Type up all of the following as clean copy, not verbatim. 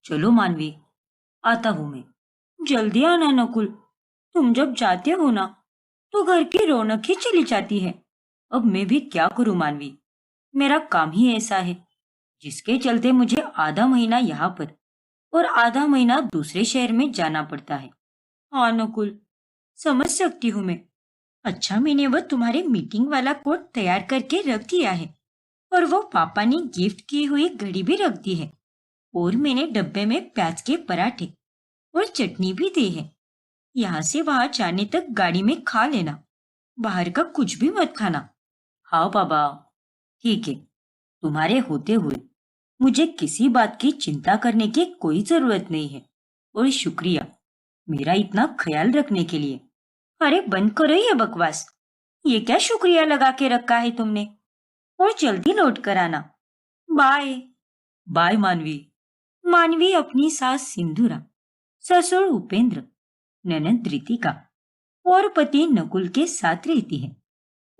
चलो मानवी, आता हूं मैं। जल्दी आना नकुल। तुम जब जाते हो ना तो घर की रौनक ही चली जाती है। अब मैं भी क्या करूं मानवी, मेरा काम ही ऐसा है जिसके चलते मुझे आधा महीना यहाँ पर और आधा महीना दूसरे शहर में जाना पड़ता है। हाँ नकुल, समझ सकती हूँ मैं। अच्छा, मैंने वो तुम्हारे मीटिंग वाला कोट तैयार करके रख दिया है और वो पापा ने गिफ्ट की हुई घड़ी भी रख दी है। और मैंने डब्बे में प्याज के पराठे और चटनी भी दी है। यहाँ से वहां जाने तक गाड़ी में खा लेना, बाहर का कुछ भी मत खाना। हाँ बाबा, ठीक है। तुम्हारे होते हुए मुझे किसी बात की चिंता करने की कोई जरूरत नहीं है। और शुक्रिया मेरा इतना ख्याल रखने के लिए। अरे बंद करो ये बकवास। ये क्या शुक्रिया लगा के रखा है तुमने? और जल्दी लौट कर आना। बाय। बाय मानवी। मानवी अपनी सास सिंधुरा, ससुर उपेंद्र, ननद रितिका और पति नकुल के साथ रहती है।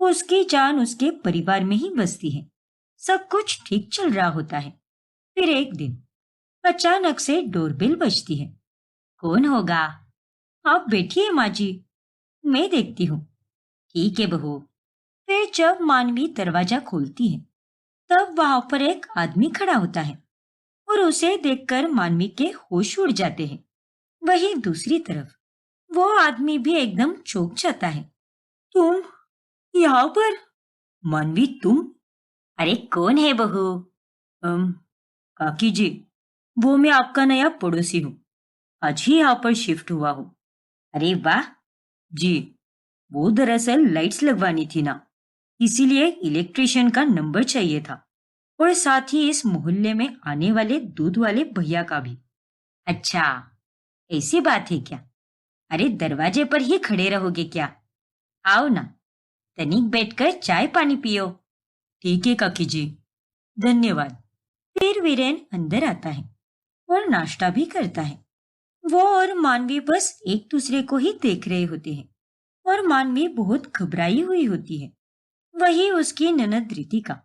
उसकी जान उसके परिवार में ही बसती है। सब कुछ ठीक चल रहा होता है। फिर एक दिन अचानक से डोरबेल बजती है। कौन होगा? आप बैठिए माँ जी, मैं देखती हूँ। ठीक है बहू। फिर जब मानवी दरवाजा खोलती है तब वहां पर एक आदमी खड़ा होता है और उसे देखकर मानवी के होश उड़ जाते हैं। वहीं दूसरी तरफ वो आदमी भी एकदम चौंक जाता है। तुम यहाँ पर? मानवी तुम? अरे कौन है बहू? अम, काकी जी, वो मैं आपका नया पड़ोसी हूँ। आज ही यहाँ पर शिफ्ट हुआ हूँ। अरे वाह। जी, वो दरअसल लाइट्स लगवानी थी ना, इसीलिए इलेक्ट्रिशियन का नंबर चाहिए था और साथ ही इस मोहल्ले में आने वाले दूध वाले भैया का भी। अच्छा, ऐसी बात है क्या? अरे दरवाजे पर ही खड़े रहोगे क्या? आओ ना, तनिक बैठकर चाय पानी पियो। ठीक है काकी जी, धन्यवाद। फिर वीरेन अंदर आता है और नाश्ता भी करता है। वो और मानवी बस एक दूसरे को ही देख रहे होते हैं और मानवी बहुत घबराई हुई होती है। वही उसकी ननद रितिका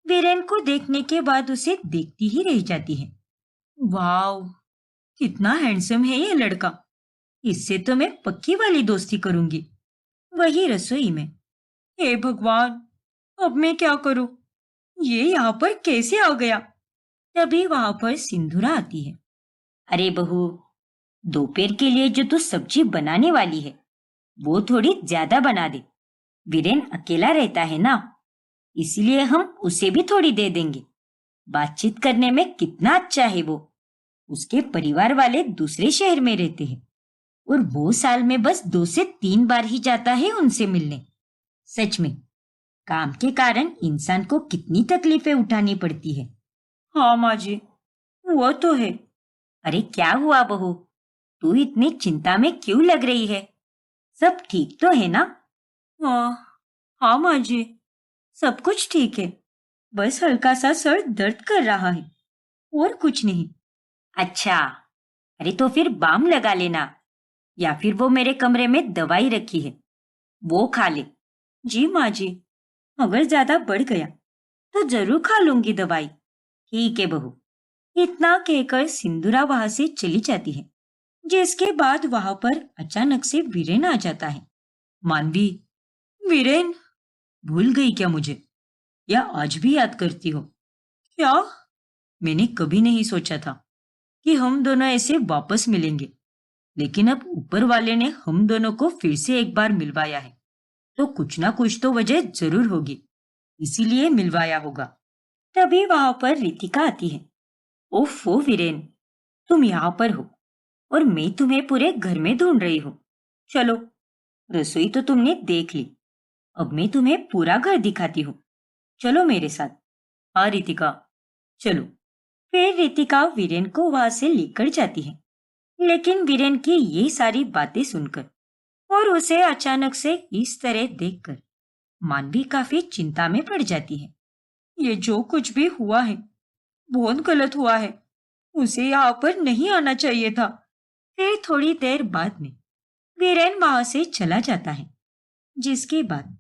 वीरेन को देखने के बाद उसे देखती ही रह जाती है। वाओ, कितना हैंडसम है ये लड़का। इससे तो मैं पक्की वाली दोस्ती करूंगी। वही रसोई में। हे भगवान, अब मैं क्या करूं? ये यहाँ पर कैसे आ गया? तभी वहां पर सिंधुरा आती है। अरे बहू, दोपहर के लिए जो तू सब्जी बनाने वाली है वो थोड़ी ज्यादा बना दे। वीरेन अकेला रहता है ना, इसलिए हम उसे भी थोड़ी दे देंगे। बातचीत करने में कितना अच्छा है वो। उसके परिवार वाले दूसरे शहर में रहते हैं और वो साल में बस 2 से 3 बार ही जाता है उनसे मिलने। सच में काम के कारण इंसान को कितनी तकलीफें उठानी पड़ती है। हाँ माँ जी, वो तो है। अरे क्या हुआ बहू, तू इतनी चिंता में क्यों लग रही है? सब ठीक तो है ना? हाँ, हाँ माँ जी, सब कुछ ठीक है। बस हल्का सा सर दर्द कर रहा है और कुछ नहीं। अच्छा, अरे तो फिर बाम लगा लेना, या फिर वो मेरे कमरे में दवाई रखी है, वो खा ले। जी माँ जी, अगर ज्यादा बढ़ गया तो जरूर खा लूंगी दवाई। ठीक है बहू। इतना कहकर सिंदूरा वहां से चली जाती है, जिसके बाद वहां पर अचानक से वीरेन आ जाता है। मानवी, वीरेन, भूल गई क्या मुझे? या आज भी याद करती हो? क्या? मैंने कभी नहीं सोचा था कि हम दोनों ऐसे वापस मिलेंगे, लेकिन अब ऊपर वाले ने हम दोनों को फिर से एक बार मिलवाया है, तो कुछ ना कुछ तो वजह जरूर होगी, इसीलिए मिलवाया होगा। तभी वहां पर रितिका आती है। ओफो वीरेन, तुम यहाँ पर हो और मैं तुम्हें पूरे घर में ढूंढ रही हूँ। चलो, रसोई तो तुमने देख ली, अब मैं तुम्हें पूरा घर दिखाती हूँ। चलो मेरे साथ। हाँ रितिका, चलो। फिर रितिका वीरेन को वहां से लेकर जाती है, लेकिन वीरेन की ये सारी बातें सुनकर और उसे अचानक से इस तरह देखकर मानवी काफी चिंता में पड़ जाती है। ये जो कुछ भी हुआ है बहुत गलत हुआ है। उसे यहाँ पर नहीं आना चाहिए था। फिर थोड़ी देर बाद में वीरेन वहां से चला जाता है, जिसके बाद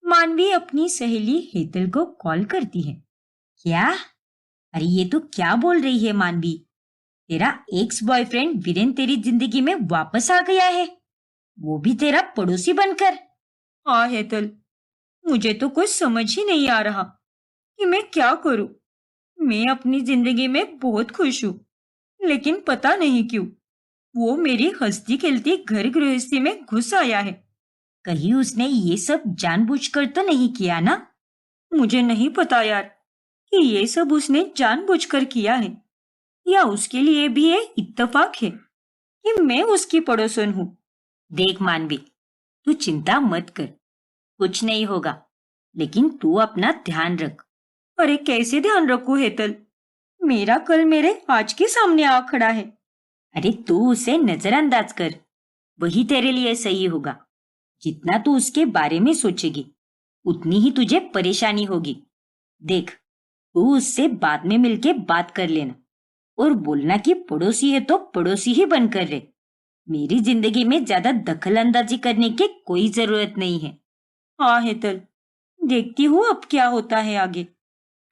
मानवी अपनी सहेली हेतल को कॉल करती है। क्या? अरे ये तो क्या बोल रही है मानवी? तेरा एक्स बॉयफ्रेंड वीरेन तेरी जिंदगी में वापस आ गया है, वो भी तेरा पड़ोसी बनकर। हाँ हेतल, मुझे तो कुछ समझ ही नहीं आ रहा कि मैं क्या करूं। मैं अपनी जिंदगी में बहुत खुश हूं, लेकिन पता नहीं क्यों वो मेरी हंसती खेलती घर गृहस्थी में घुस आया है। कहीं उसने ये सब जानबूझकर तो नहीं किया ना? मुझे नहीं पता यार कि ये सब उसने जानबूझकर किया है या उसके लिए भी ये इत्तेफाक है कि मैं उसकी पड़ोसन हूँ। देख मानवी, तू चिंता मत कर, कुछ नहीं होगा, लेकिन तू अपना ध्यान रख। अरे कैसे ध्यान रखूं हेतल? मेरा कल मेरे आज के सामने आ खड़ा है। अरे तू उसे नजरअंदाज कर, वही तेरे लिए सही होगा। जितना तू उसके बारे में सोचेगी उतनी ही तुझे परेशानी होगी। देख, तू उससे बाद में मिलके बात कर लेना और बोलना कि पड़ोसी है तो पड़ोसी ही बनकर रहे। मेरी जिंदगी में ज्यादा दखल अंदाजी करने की कोई जरूरत नहीं है। हाँ हेतल, देखती हूँ अब क्या होता है आगे।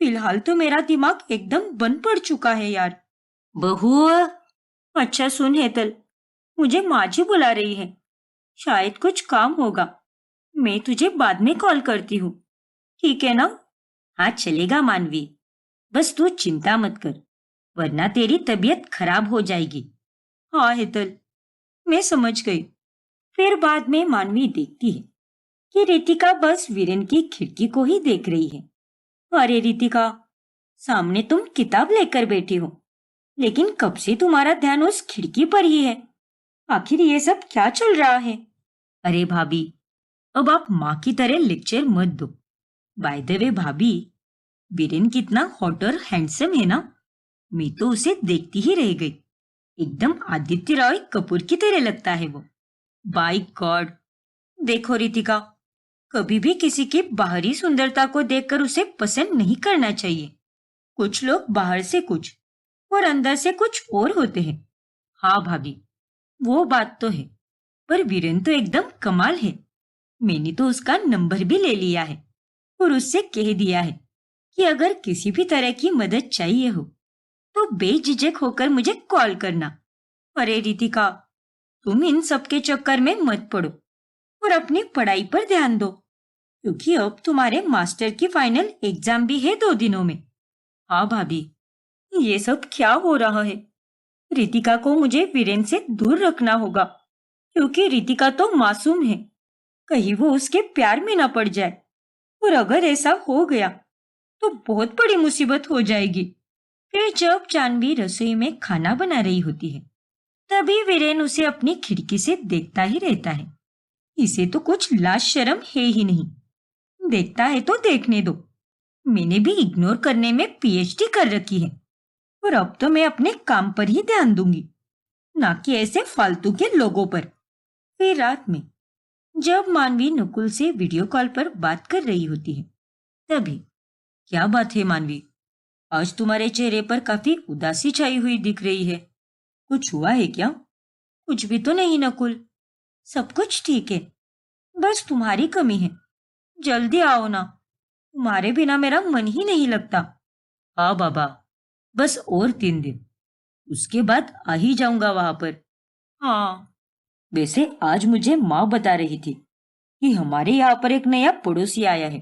फिलहाल तो मेरा दिमाग एकदम बंद पड़ चुका है यार। बहू, अच्छा सुन हेतल, मुझे माँ जी बुला रही है, शायद कुछ काम होगा। मैं तुझे बाद में कॉल करती हूँ, ठीक है ना? हाँ चलेगा मानवी, बस तू चिंता मत कर, वरना तेरी तबीयत खराब हो जाएगी। हाँ हेतल, मैं समझ गई। फिर बाद में मानवी देखती है कि रितिका बस वीरेन की खिड़की को ही देख रही है। अरे रितिका, सामने तुम किताब लेकर बैठी हो, लेकिन कब से तुम्हारा ध्यान उस खिड़की पर ही है? आखिर ये सब क्या चल रहा है? अरे भाभी, अब आप माँ की तरह लेक्चर मत दो। बाय द वे भाभी, वीरेन कितना हॉट और हैंडसम है ना? मैं तो उसे देखती ही रह गई। एकदम आदित्य रॉय कपूर की तरह लगता है वो। By God! देखो रितिका, कभी भी किसी की बाहरी सुंदरता को देखकर उसे पसंद नहीं करना चाहिए। कुछ लोग बाहर से कुछ और अंदर से कुछ और होते हैं। हाँ भाभी, वो बात तो है, पर वीरेन तो एकदम कमाल है। मैंने तो उसका नंबर भी ले लिया है और उससे कह दिया है कि अगर किसी भी तरह की मदद चाहिए हो तो बेझिझक होकर मुझे कॉल करना। अरे रितिका, तुम इन सब के चक्कर में मत पड़ो और अपनी पढ़ाई पर ध्यान दो, क्योंकि अब तुम्हारे मास्टर की फाइनल एग्जाम भी है 2 दिनों में। हाँ भाभी, ये सब क्या हो रहा है? रितिका को मुझे वीरेन से दूर रखना होगा, क्योंकि रितिका तो मासूम है, कहीं वो उसके प्यार में ना पड़ जाए, और अगर ऐसा हो गया तो बहुत बड़ी मुसीबत हो जाएगी। फिर जब जानवी रसोई में खाना बना रही होती है, तभी वीरेन उसे अपनी खिड़की से देखता ही रहता है। इसे तो कुछ लाज शर्म है ही नहीं। देखता है तो देखने दो, मैंने भी इग्नोर करने में पीएचडी कर रखी है, और अब तो मैं अपने काम पर ही ध्यान दूंगी, ना कि ऐसे फालतू के लोगों पर। फिर रात में जब मानवी नकुल से वीडियो कॉल पर बात कर रही होती है, तभी क्या बात है मानवी, आज तुम्हारे चेहरे पर काफी उदासी छाई हुई दिख रही है। कुछ हुआ है क्या? कुछ भी तो नहीं नकुल, सब कुछ ठीक है, बस तुम्हारी कमी है। जल्दी आओ ना, तुम्हारे बिना मेरा मन ही नहीं लगता। हाँ बाबा, बस और 3 दिन, उसके बाद आ ही जाऊंगा वहां पर। हाँ, वैसे आज मुझे माँ बता रही थी कि हमारे यहाँ पर एक नया पड़ोसी आया है,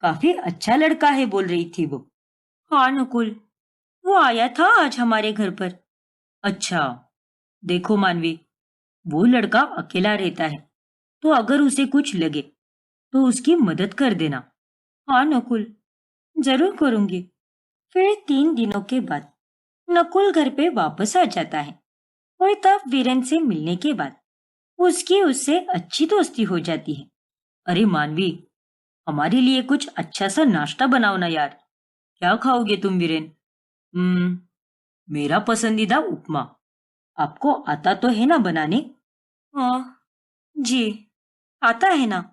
काफी अच्छा लड़का है बोल रही थी वो। हाँ नकुल, वो आया था आज हमारे घर पर। अच्छा, देखो मानवी, वो लड़का अकेला रहता है, तो अगर उसे कुछ लगे तो उसकी मदद कर देना। हाँ नकुल, जरूर करूंगी। फिर 3 दिनों के बाद नकुल घर पे वापस आ जाता है, और तब वीरेन से मिलने के बाद उसकी उससे अच्छी दोस्ती हो जाती है। अरे मानवी, हमारे लिए कुछ अच्छा सा नाश्ता बनाओ ना यार। क्या खाओगे तुम वीरेन? मेरा पसंदीदा उपमा। आपको आता तो है ना बनाने? हाँ जी, आता है ना,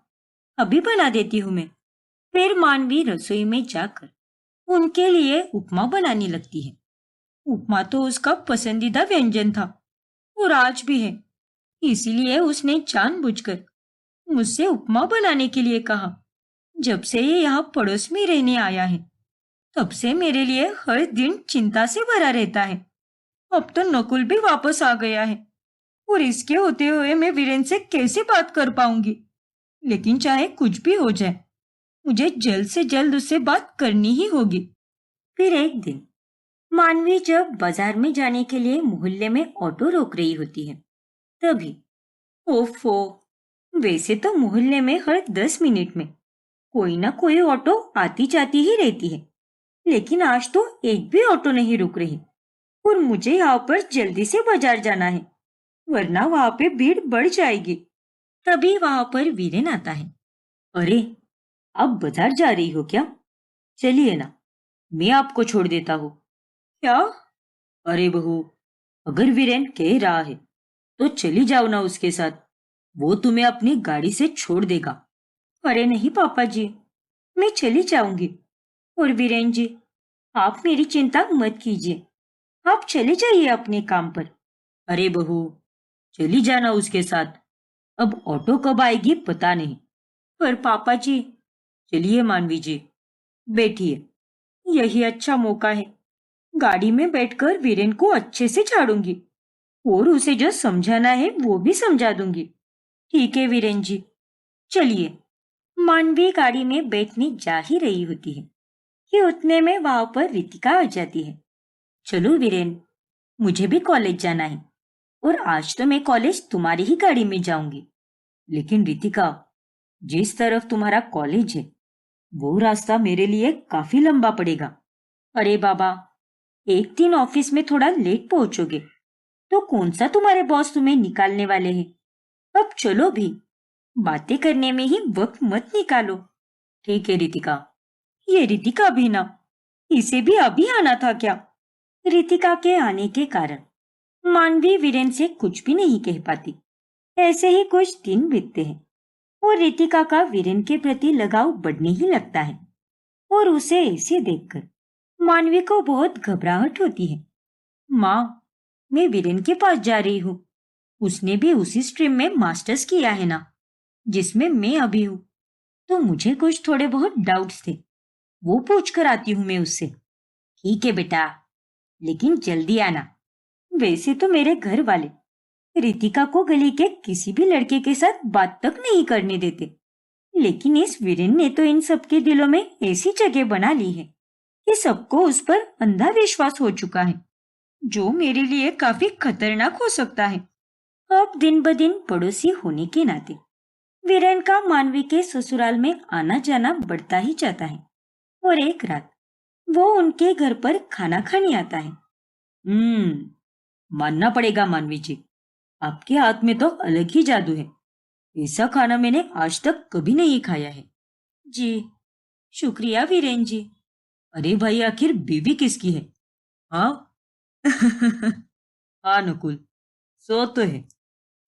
अभी बना देती हूँ मैं। फिर मानवी रसोई में जाकर उनके लिए उपमा बनाने लगती है। उपमा तो उसका पसंदीदा व्यंजन था और आज भी है, इसीलिए उसने जानबूझकर मुझसे उपमा बनाने के लिए कहा। जब से ये यहाँ पड़ोस में रहने आया है, तब से मेरे लिए हर दिन चिंता से भरा रहता है। अब तो नकुल भी वापस आ गया है और इसके होते हुए मैं वीरेन से कैसे बात कर पाऊंगी। लेकिन चाहे कुछ भी हो जाए, मुझे जल्द से जल्द उससे बात करनी ही होगी। फिर एक दिन मानवी जब बाजार में जाने के लिए मोहल्ले में ऑटो रोक रही होती है, तभी ओफो, वैसे तो मोहल्ले में हर 10 मिनट में कोई ना कोई ऑटो आती जाती ही रहती है, लेकिन आज तो एक भी ऑटो नहीं रुक रही और मुझे यहाँ पर जल्दी से बाजार जाना है, वरना वहां पे भीड़ बढ़ जाएगी। तभी वहां पर वीरेन आता है। अरे, आप बाजार जा रही हो क्या? चलिए ना, मैं आपको छोड़ देता हूँ। क्या? अरे बहू, अगर वीरेन कह रहा है तो चली जाओ ना उसके साथ, वो तुम्हें अपनी गाड़ी से छोड़ देगा। अरे नहीं पापा जी, मैं चली जाऊंगी। और वीरेन जी, आप मेरी चिंता मत कीजिए, आप चले जाइए अपने काम पर। अरे बहू, चली जाना उसके साथ, अब ऑटो कब आएगी पता नहीं। पर पापा जी। चलिए मानवी जी, बैठिए, यही अच्छा मौका है। गाड़ी में बैठकर वीरेन को अच्छे से झाड़ूंगी और उसे जो समझाना है वो भी समझा दूंगी। ठीक है वीरेन जी, चलिए। मानवी गाड़ी में बैठने जा ही रही होती है कि उतने में वहां पर रितिका आ जाती है। चलो वीरेन, मुझे भी कॉलेज जाना है और आज तो मैं कॉलेज तुम्हारी ही गाड़ी में जाऊंगी। लेकिन रितिका, जिस तरफ तुम्हारा कॉलेज है वो रास्ता मेरे लिए काफी लंबा पड़ेगा। अरे बाबा, एक दिन ऑफिस में थोड़ा लेट पहुंचोगे तो कौन सा तुम्हारे बॉस तुम्हें निकालने वाले हैं। अब चलो भी, बातें करने में ही वक्त मत निकालो। ठीक है रितिका। ये रितिका भी ना, इसे भी अभी आना था क्या? रितिका के आने के कारण मानवी वीरेन से कुछ भी नहीं कह पाती। ऐसे ही कुछ दिन बीतते हैं और रितिका का वीरेन के प्रति लगाव बढ़ने ही लगता है और उसे ऐसे देखकर मानवी को बहुत घबराहट होती है। माँ, मैं वीरेन के पास जा रही हूँ। उसने भी उसी स्ट्रीम में मास्टर्स किया है ना, जिसमें मैं अभी हूँ। तो मुझे कुछ थोड़े बहुत डाउट्स थे, वो पूछ कर आती हूँ मैं उससे। ठीक है बेटा, लेकिन जल्दी आना। वैसे तो मेरे घर वाले रितिका को गली के किसी भी लड़के के साथ बात तक नहीं करने देते, लेकिन इस वीरेन ने तो इन सबके दिलों में ऐसी जगह बना ली है कि सबको उस पर अंधा विश्वास हो चुका है, जो मेरे लिए काफी खतरनाक हो सकता है। अब दिन ब दिन पड़ोसी होने के नाते वीरेन का मानवी के ससुराल में आना जाना बढ़ता ही जाता है और एक रात वो उनके घर पर खाना खाने आता है। मानना पड़ेगा मानवी जी, आपके हाथ में तो अलग ही जादू है। ऐसा खाना मैंने आज तक कभी नहीं खाया है। जी, शुक्रिया वीरेन जी। अरे भाई, आखिर बीवी किसकी है? हाँ। हाँ नकुल, सो तो है।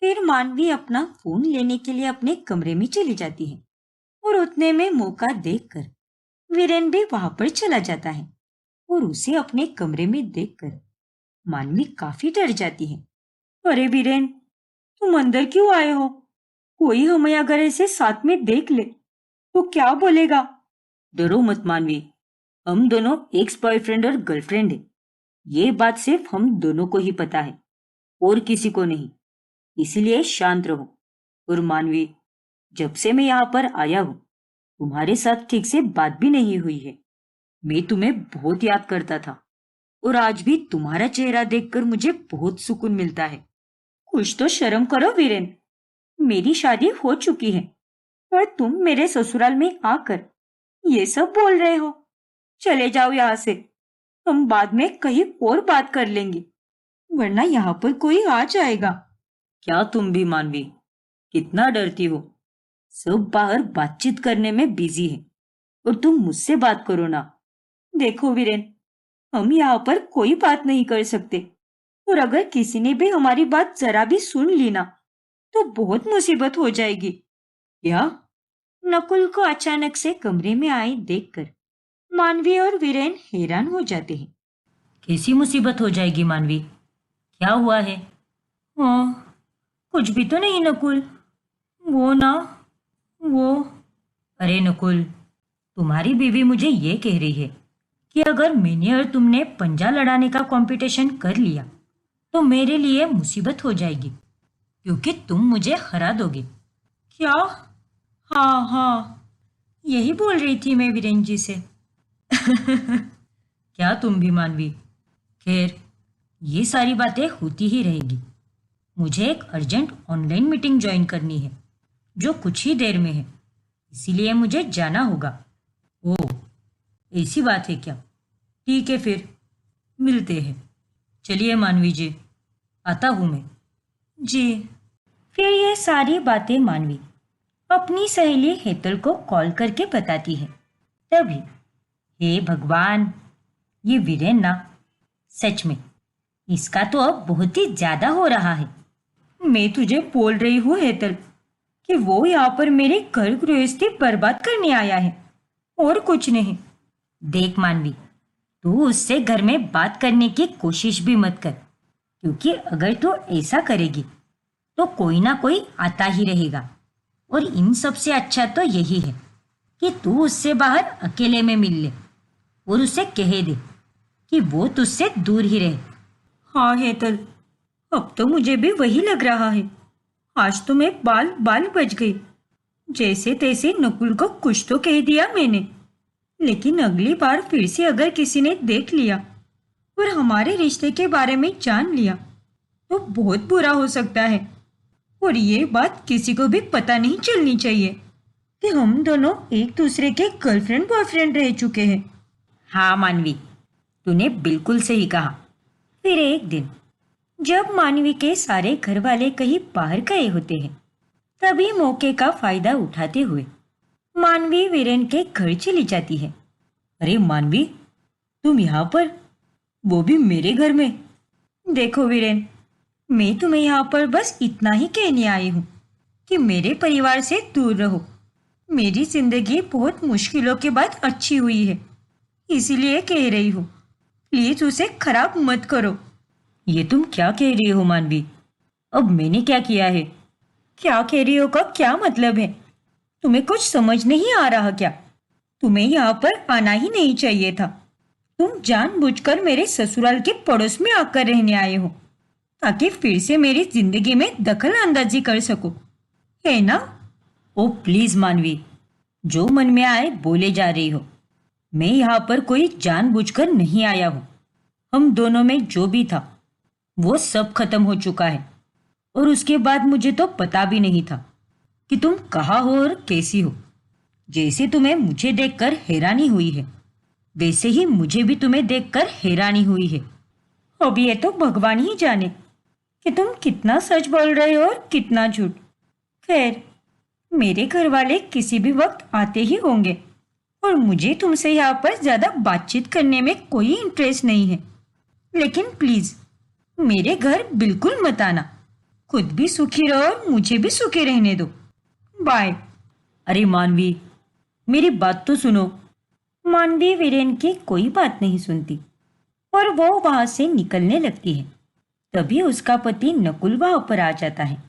फिर मानवी अपना फोन लेने के लिए अपने कमरे में चली जाती है और उतने में मौका देखकर वीरेन भी वहां पर चला जाता है और उसे अपने कमरे में देखकर मानवी काफी डर जाती है। अरे वीरेन, तुम अंदर क्यों आए हो? कोई हमें अगर ऐसे साथ में देख ले तो क्या बोलेगा? डरो मत मानवी, हम दोनों एक्स बॉयफ्रेंड और गर्लफ्रेंड हैं। ये बात सिर्फ हम दोनों को ही पता है और किसी को नहीं, इसलिए शांत रहो। और मानवी, जब से मैं यहाँ पर आया हूँ तुम्हारे साथ ठीक से बात भी नहीं हुई है। मैं तुम्हें बहुत याद करता था और आज भी तुम्हारा चेहरा देखकर मुझे बहुत सुकून मिलता है। कुछ तो शर्म करो वीरेन, मेरी शादी हो चुकी है और तुम मेरे ससुराल में आकर ये सब बोल रहे हो। चले जाओ यहाँ से, हम बाद में कहीं और बात कर लेंगे, वरना यहाँ पर कोई आ जाएगा। क्या तुम भी मानवी, कितना डरती हो? सब बाहर बातचीत करने में बिजी है और तुम मुझसे बात करो ना। देखो वीरेन, हम यहाँ पर कोई बात नहीं कर सकते और अगर किसी ने भी हमारी बात जरा भी सुन ली ना तो बहुत मुसीबत हो जाएगी। क्या? नकुल को अचानक से कमरे में आई देखकर मानवी और वीरेन हैरान हो जाते हैं। कैसी मुसीबत हो जाएगी मानवी? क्या हुआ है? हाँ, कुछ भी तो नहीं नकुल। वो ना, वो। अरे नकुल, तुम्हारी बीवी मुझे ये कह रही है कि अगर मैंने और तुमने पंजा लड़ाने का कंपटीशन कर लिया तो मेरे लिए मुसीबत हो जाएगी, क्योंकि तुम मुझे हरा दोगे। क्या? हाँ हाँ, यही बोल रही थी मैं वीरेन जी से। क्या तुम भी मानवी? खैर, ये सारी बातें होती ही रहेगी। मुझे एक अर्जेंट ऑनलाइन मीटिंग ज्वाइन करनी है, जो कुछ ही देर में है, इसीलिए मुझे जाना होगा। ओह, ऐसी बात है क्या? ठीक है, फिर मिलते हैं। चलिए मानवी जी, आता हूँ मैं। जी। फिर ये सारी बातें मानवी अपनी सहेली हेतल को कॉल करके बताती है। तभी, हे भगवान, ये वीरेन ना, सच में इसका तो अब बहुत ही ज्यादा हो रहा है। मैं तुझे बोल रही हूँ हेतल कि वो यहाँ पर मेरे घर गृहस्थी बर्बाद करने आया है, और कुछ नहीं। देख मानवी, तू उससे घर में बात करने की कोशिश भी मत कर, क्योंकि अगर तू ऐसा करेगी तो कोई ना कोई आता ही रहेगा। और इन सब से अच्छा तो यही है कि तू उससे बाहर अकेले में मिल ले और उसे कह दे कि वो तुझसे दूर ही रहे। हाँ हेतल, अब तो मुझे भी वही लग रहा है। आज तो मैं बाल बाल बच गई। जैसे तैसे नकुल को कुछ तो कह दिया मैंने, लेकिन अगली बार फिर से अगर किसी ने देख लिया और हमारे रिश्ते के बारे में जान लिया तो बहुत बुरा हो सकता है। और ये बात किसी को भी पता नहीं चलनी चाहिए कि हम दोनों एक दूसरे के गर्लफ्रेंड बॉयफ्रेंड रह चुके हैं। हाँ मानवी, तूने बिल्कुल सही कहा। फिर एक दिन जब मानवी के सारे घर वाले कहीं बाहर गए होते हैं, तभी मौके का फायदा उठाते हुए मानवी वीरेन के घर चली जाती है। अरे मानवी, तुम यहाँ पर, वो भी मेरे घर में। देखो वीरेन, मैं तुम्हें यहाँ पर बस इतना ही कहने आई हूँ कि मेरे परिवार से दूर रहो। मेरी जिंदगी बहुत मुश्किलों के बाद अच्छी हुई है, इसीलिए कह रही हूँ, प्लीज उसे खराब मत करो। ये तुम क्या कह रही हो मानवी? अब मैंने क्या किया है? क्या कह रही हो का क्या मतलब है? तुम्हें कुछ समझ नहीं आ रहा क्या? तुम्हें यहाँ पर आना ही नहीं चाहिए था। तुम जानबूझकर मेरे ससुराल के पड़ोस में आकर रहने आए हो ताकि फिर से मेरी जिंदगी में दखल अंदाजी कर सको, है ना? ओ प्लीज मानवी, जो मन में आए बोले जा रही हो। मैं यहाँ पर कोई जानबूझकर नहीं आया हूँ। हम दोनों में जो भी था वो सब खत्म हो चुका है, और उसके बाद मुझे तो पता भी नहीं था कि तुम कहाँ हो और कैसी हो। जैसे तुम्हें मुझे देखकर हैरानी हुई है, वैसे ही मुझे भी तुम्हें देखकर हैरानी हुई है। अब ये तो भगवान ही जाने कि तुम कितना सच बोल रहे हो और कितना झूठ। खैर, मेरे घर वाले किसी भी वक्त आते ही होंगे, और मुझे तुमसे यहाँ पर ज्यादा बातचीत करने में कोई इंटरेस्ट नहीं है। लेकिन प्लीज मेरे घर बिल्कुल मत आना। खुद भी सुखी रहो और मुझे भी सुखी रहने दो। बाय। अरे मानवी, मेरी बात तो सुनो। मानवी वीरेन की कोई बात नहीं सुनती और वो वहां से निकलने लगती है। तभी उसका पति नकुल वहां पर आ जाता है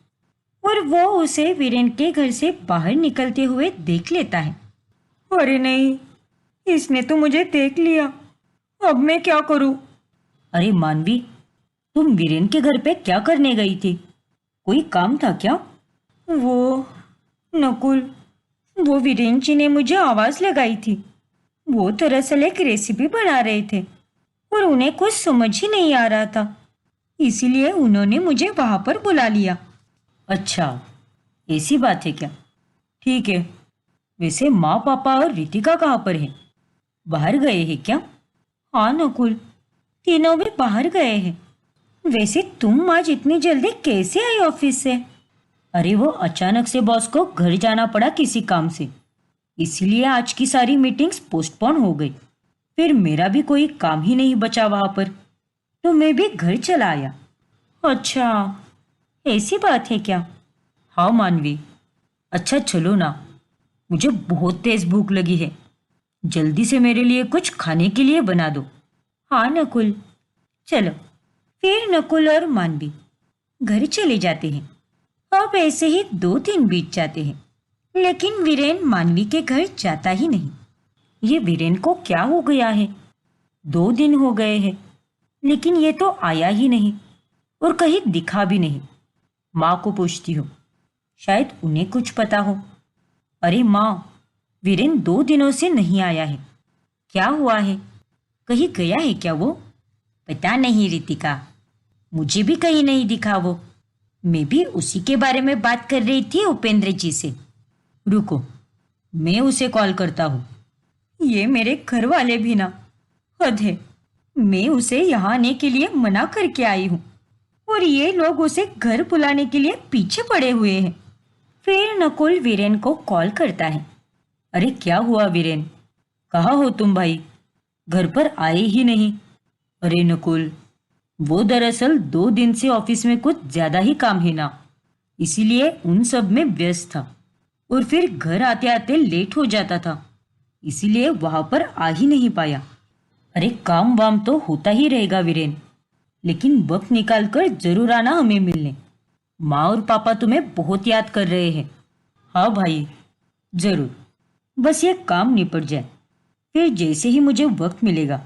और वो उसे वीरेन के घर से बाहर निकलते हुए देख लेता है। अरे नहीं, इसने तो मुझे देख लिया। अब मैं क्या करूं? अरे मानवी, तुम वीरेन के घर पे क्या करने गई थी? कोई काम था क्या? वो नकुल, वो वीरेन जी ने मुझे आवाज लगाई थी। वो दरअसल एक रेसिपी बना रहे थे और उन्हें कुछ समझ ही नहीं आ रहा था, इसीलिए उन्होंने मुझे वहां पर बुला लिया। अच्छा, ऐसी बात है क्या? ठीक है। वैसे माँ पापा और रितिका कहाँ पर है? बाहर गए हैं क्या? हाँ नकुल, तीनों भी बाहर गए हैं। वैसे तुम आज इतनी जल्दी कैसे आई ऑफिस से? अरे वो अचानक से बॉस को घर जाना पड़ा किसी काम से, इसीलिए आज की सारी मीटिंग्स पोस्टपोन हो गई। फिर मेरा भी कोई काम ही नहीं बचा वहां पर, तो मैं भी घर चला आया। अच्छा, ऐसी बात है क्या? हाँ मानवी। अच्छा चलो ना, मुझे बहुत तेज भूख लगी है। जल्दी से मेरे लिए कुछ खाने के लिए बना दो। हाँ नकुल, चलो। फिर नकुल और मानवी घर चले जाते हैं। अब ऐसे ही 2 दिन बीत जाते हैं, लेकिन वीरेन मानवी के घर जाता ही नहीं। ये वीरेन को क्या हो गया है? 2 दिन हो गए हैं, लेकिन ये तो आया ही नहीं। और कहीं दिखा भी नहीं। माँ को पूछती हूँ, शायद उन्हें कुछ पता हो। अरे माँ, वीरेन 2 दिनों से नहीं आया है। क्या हुआ है? कहीं गया है क्या वो? पता नहीं रितिका, मुझे भी कहीं नहीं दिखा वो। मैं भी उसी के बारे में बात कर रही थी उपेंद्र जी से। रुको, मैं उसे कॉल करता हूँ। ये मेरे घर वाले भी ना, हद है। मैं उसे यहाँ आने के लिए मना करके आई हूँ और ये लोग उसे घर बुलाने के लिए पीछे पड़े हुए हैं। फिर नकुल वीरेन को कॉल करता है। अरे क्या हुआ वीरेन, कहाँ हो तुम भाई? घर पर आए ही नहीं। अरे नकुल, वो दरअसल 2 दिन से ऑफिस में कुछ ज्यादा ही काम है ना, इसीलिए उन सब में व्यस्त था। और फिर घर आते आते लेट हो जाता था, इसीलिए वहां पर आ ही नहीं पाया। अरे काम वाम तो होता ही रहेगा वीरेन, लेकिन वक्त निकाल कर जरूर आना हमें मिलने। माँ और पापा तुम्हें बहुत याद कर रहे हैं। हाँ भाई, जरूर। बस ये काम निपट जाए, फिर जैसे ही मुझे वक्त मिलेगा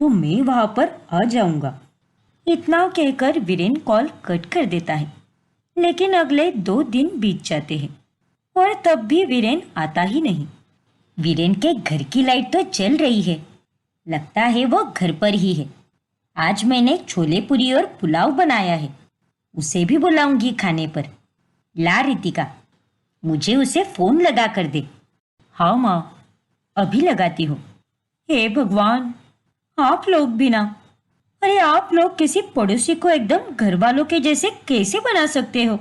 तो मैं वहां पर आ जाऊंगा। इतना कहकर वीरेन कॉल कट कर देता है। लेकिन अगले 2 दिन बीत जाते हैं और तब भी वीरेन आता ही नहीं। वीरेन के घर की लाइट तो जल रही है, लगता है वो घर पर ही है। आज मैंने छोले पूरी और पुलाव बनाया है, उसे भी बुलाऊंगी खाने पर। ला रितिका, मुझे उसे फोन लगा कर दे। हाँ माँ, अभी लगाती हूँ। हे भगवान, आप लोग भी ना। अरे आप लोग किसी पड़ोसी को एकदम घर वालों के जैसे कैसे बना सकते हो?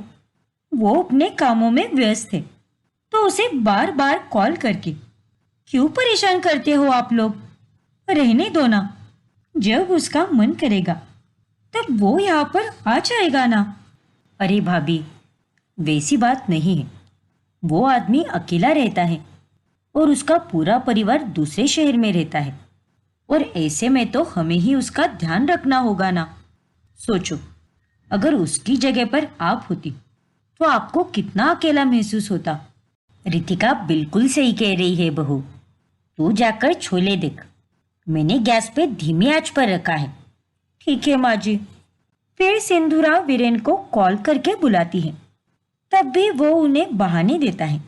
वो अपने कामों में व्यस्त है, तो उसे बार बार कॉल करके क्यों परेशान करते हो आप लोग? रहने दो ना, जब उसका मन करेगा तब वो यहाँ पर आ जाएगा ना। अरे भाभी, वैसी बात नहीं है। वो आदमी अकेला रहता है और उसका पूरा परिवार दूसरे शहर में रहता है, और ऐसे में तो हमें ही उसका ध्यान रखना होगा ना। सोचो, अगर उसकी जगह पर आप होती तो आपको कितना अकेला महसूस होता। रितिका बिल्कुल सही कह रही है बहू। तू जाकर छोले देख, मैंने गैस पे धीमी आंच पर रखा है। ठीक है माँ जी। फिर सिंधुरा वीरेन को कॉल करके बुलाती है। तब भी वो उन्हें बहाने देता है,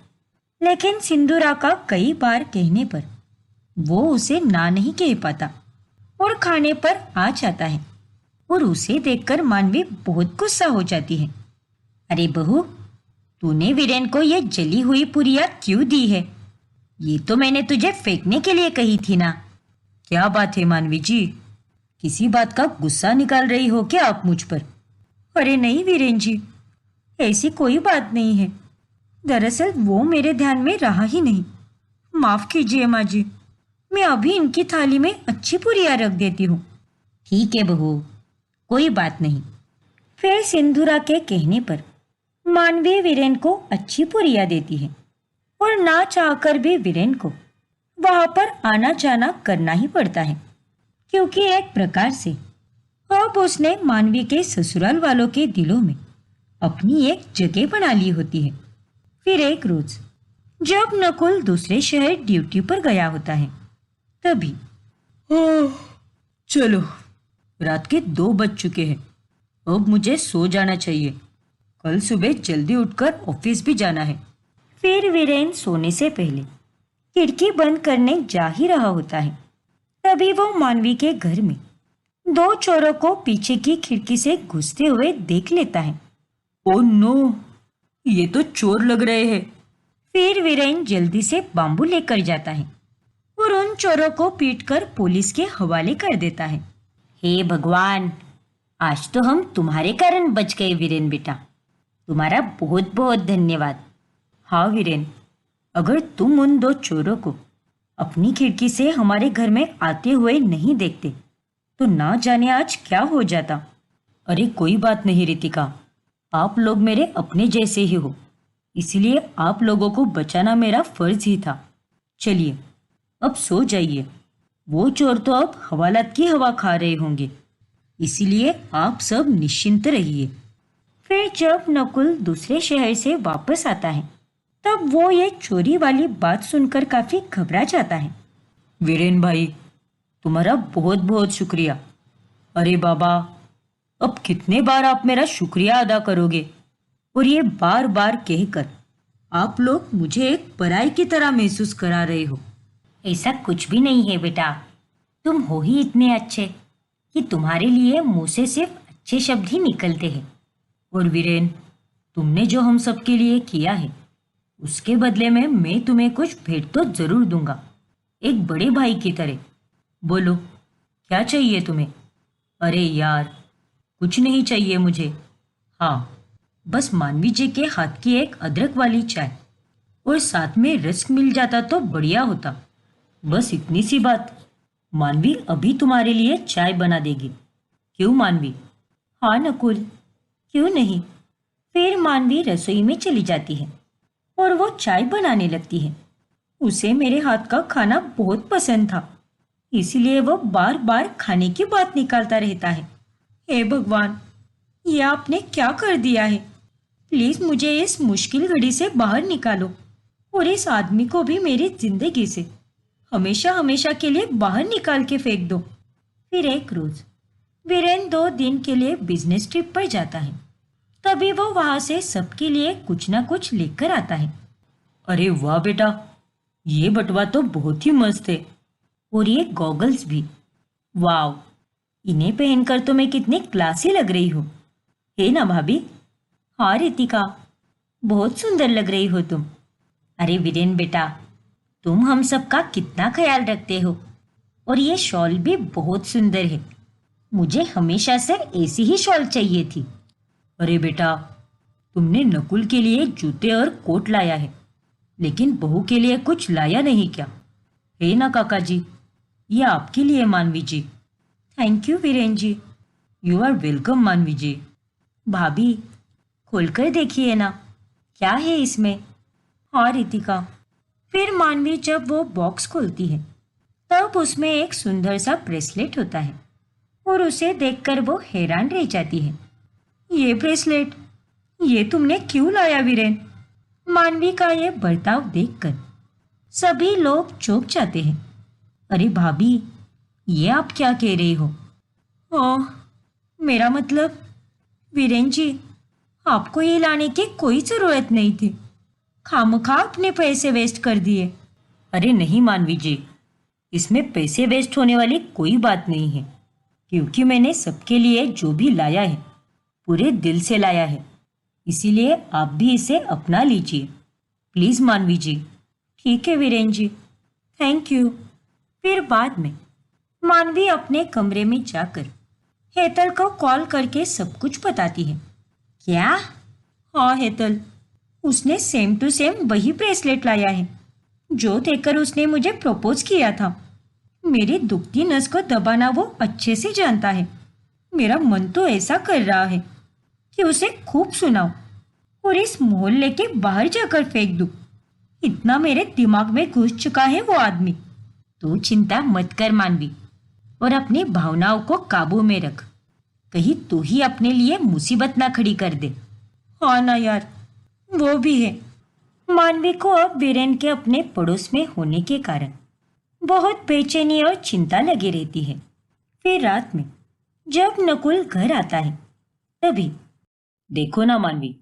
लेकिन सिंधुरा का कई बार कहने पर वो उसे ना नहीं कह पाता और खाने पर आ जाता है। और उसे देखकर मानवी बहुत गुस्सा हो जाती है। अरे बहू, तूने वीरेन को ये जली हुई पुरिया क्यों दी है? ये तो मैंने तुझे फेंकने के लिए कही थी ना। क्या बात है मानवी जी, किसी बात का गुस्सा निकाल रही हो क्या आप मुझ पर? अरे नहीं वीरेन जी, ऐसी कोई बात नहीं है। दरअसल वो मेरे ध्यान में रहा ही नहीं। माफ कीजिए माँ जी, मैं अभी इनकी थाली में अच्छी पुरिया रख देती हूँ। ठीक है बहू, कोई बात नहीं। फिर सिंधुरा के कहने पर मानवी वीरेन को अच्छी पुरिया देती है और ना चाहकर भी वीरेन को वहां पर आना जाना करना ही पड़ता है, क्योंकि एक प्रकार से अब उसने मानवी के ससुराल वालों के दिलों में अपनी एक जगह बना ली होती है। फिर एक रोज जब नकुल दूसरे शहर ड्यूटी पर गया होता है, तभी चलो, रात के 2 बज चुके हैं, अब मुझे सो जाना चाहिए। कल सुबह जल्दी उठकर ऑफिस भी जाना है। फिर वीरेन सोने से पहले खिड़की बंद करने जा ही रहा होता है, तभी वो मानवी के घर में 2 चोरों को पीछे की खिड़की से घुसते हुए देख लेता है। ओ नो, ये तो चोर लग रहे हैं। फिर वीरेन जल्दी से बांबू लेकर जाता है और उन चोरों को पीटकर पुलिस के हवाले कर देता है। हे भगवान, आज तो हम तुम्हारे कारण बच गए वीरेन बेटा, तुम्हारा बहुत बहुत धन्यवाद। हाँ वीरेन, अगर तुम उन 2 चोरों को अपनी खिड़की से हमारे घर में आते हुए नहीं देखते तो ना जाने आज क्या हो जाता। अरे कोई बात नहीं रितिका, आप लोग मेरे अपने जैसे ही हो, इसलिए आप लोगों को बचाना मेरा फर्ज ही था। चलिए अब सो जाइए। वो चोर तो अब हवालात की हवा खा रहे होंगे, इसीलिए आप सब निश्चिंत रहिए। फिर जब नकुल दूसरे शहर से वापस आता है, तब वो ये चोरी वाली बात सुनकर काफी घबरा जाता है। वीरेन भाई, तुम्हारा बहुत बहुत शुक्रिया। अरे बाबा, अब कितने बार आप मेरा शुक्रिया अदा करोगे? और ये बार बार कहकर आप लोग मुझे एक पराई की तरह महसूस करा रहे हो। ऐसा कुछ भी नहीं है बेटा, तुम हो ही इतने अच्छे कि तुम्हारे लिए मुंह से सिर्फ अच्छे शब्द ही निकलते हैं। और वीरेन, तुमने जो हम सबके लिए किया है उसके बदले में मैं तुम्हें कुछ भेंट तो जरूर दूंगा, एक बड़े भाई की तरह। बोलो, क्या चाहिए तुम्हें? अरे यार, कुछ नहीं चाहिए मुझे। हाँ, बस मानवी जी के हाथ की एक अदरक वाली चाय और साथ में रस्क मिल जाता तो बढ़िया होता। बस इतनी सी बात। मानवी अभी तुम्हारे लिए चाय बना देगी। क्यों मानवी? हाँ नकुल, क्यों नहीं। फिर मानवी रसोई में चली जाती है और वो चाय बनाने लगती है। उसे मेरे हाथ का खाना बहुत पसंद था, इसलिए वो बार बार खाने की बात निकालता रहता है। हे भगवान, ये आपने क्या कर दिया है? प्लीज मुझे इस मुश्किल घड़ी से बाहर निकालो और इस आदमी को भी मेरी जिंदगी से हमेशा हमेशा के लिए बाहर निकाल के फेंक दो। फिर एक रोज वीरेन 2 दिन के लिए बिजनेस ट्रिप पर जाता है। तभी वो वहां से सबके लिए कुछ ना कुछ लेकर आता है। अरे वाह बेटा, ये बटवा तो बहुत ही मस्त है। और ये गॉगल्स भी। वाह, इन्हें पहनकर तो मैं कितनी क्लासी लग रही हूँ, है ना भाभी? हाँ रितिका, बहुत सुंदर लग रही हो तुम। अरे वीरेन बेटा, तुम हम सबका कितना ख्याल रखते हो। और ये शॉल भी बहुत सुंदर है। मुझे हमेशा से ऐसी ही शॉल चाहिए थी। अरे बेटा, तुमने नकुल के लिए जूते और कोट लाया है, लेकिन बहू के लिए कुछ लाया नहीं क्या? है ना काका जी? ये आपके लिए Manvi ji. Thank you Viren ji. You are welcome Manvi ji. भाभी, खोलकर देखिए ना, क्या है इसमें? हाँ रितिका। फिर मानवी जब वो बॉक्स खोलती है तब उसमें एक सुंदर सा ब्रेसलेट होता है और उसे देखकर वो हैरान रह जाती है। ये ब्रेसलेट, ये तुमने क्यों लाया वीरेन? मानवी का ये बर्ताव देखकर सभी लोग चौंक जाते हैं। अरे भाभी, ये आप क्या कह रही हो? ओह, मेरा मतलब, वीरेन जी, आपको ये लाने की कोई जरूरत नहीं थी। खामखा अपने पैसे वेस्ट कर दिए। अरे नहीं मानवी जी, इसमें पैसे वेस्ट होने वाली कोई बात नहीं है, क्योंकि मैंने सबके लिए जो भी लाया है पूरे दिल से लाया है। इसीलिए आप भी इसे अपना लीजिए प्लीज मानवी जी। ठीक है वीरेन जी, थैंक यू। फिर बाद में मानवी अपने कमरे में जाकर हेतल को कॉल करके सब कुछ बताती है। क्या? हाँ हेतल, उसने सेम टू सेम वही ब्रेसलेट लाया है जो देखकर उसने मुझे प्रपोज किया था। मेरी दुखती नस को दबाना वो अच्छे से जानता है। मेरा मन तो ऐसा कर रहा है कि उसे खूब सुनाऊं और इस मोहल्ले के बाहर जाकर फेंक दूं। इतना मेरे दिमाग में घुस चुका है वो आदमी। तू चिंता मत कर मानवी, और अपनी भावनाओं को काबू में रख। कहीं तू ही अपने लिए मुसीबत ना खड़ी कर दे। हाँ ना यार, वो भी है। मानवी को अब वीरेन के अपने पड़ोस में होने के कारण बहुत बेचैनी और चिंता लगी रहती है। फिर रात में जब नकुल घर आता है तभी, देखो ना मानवी,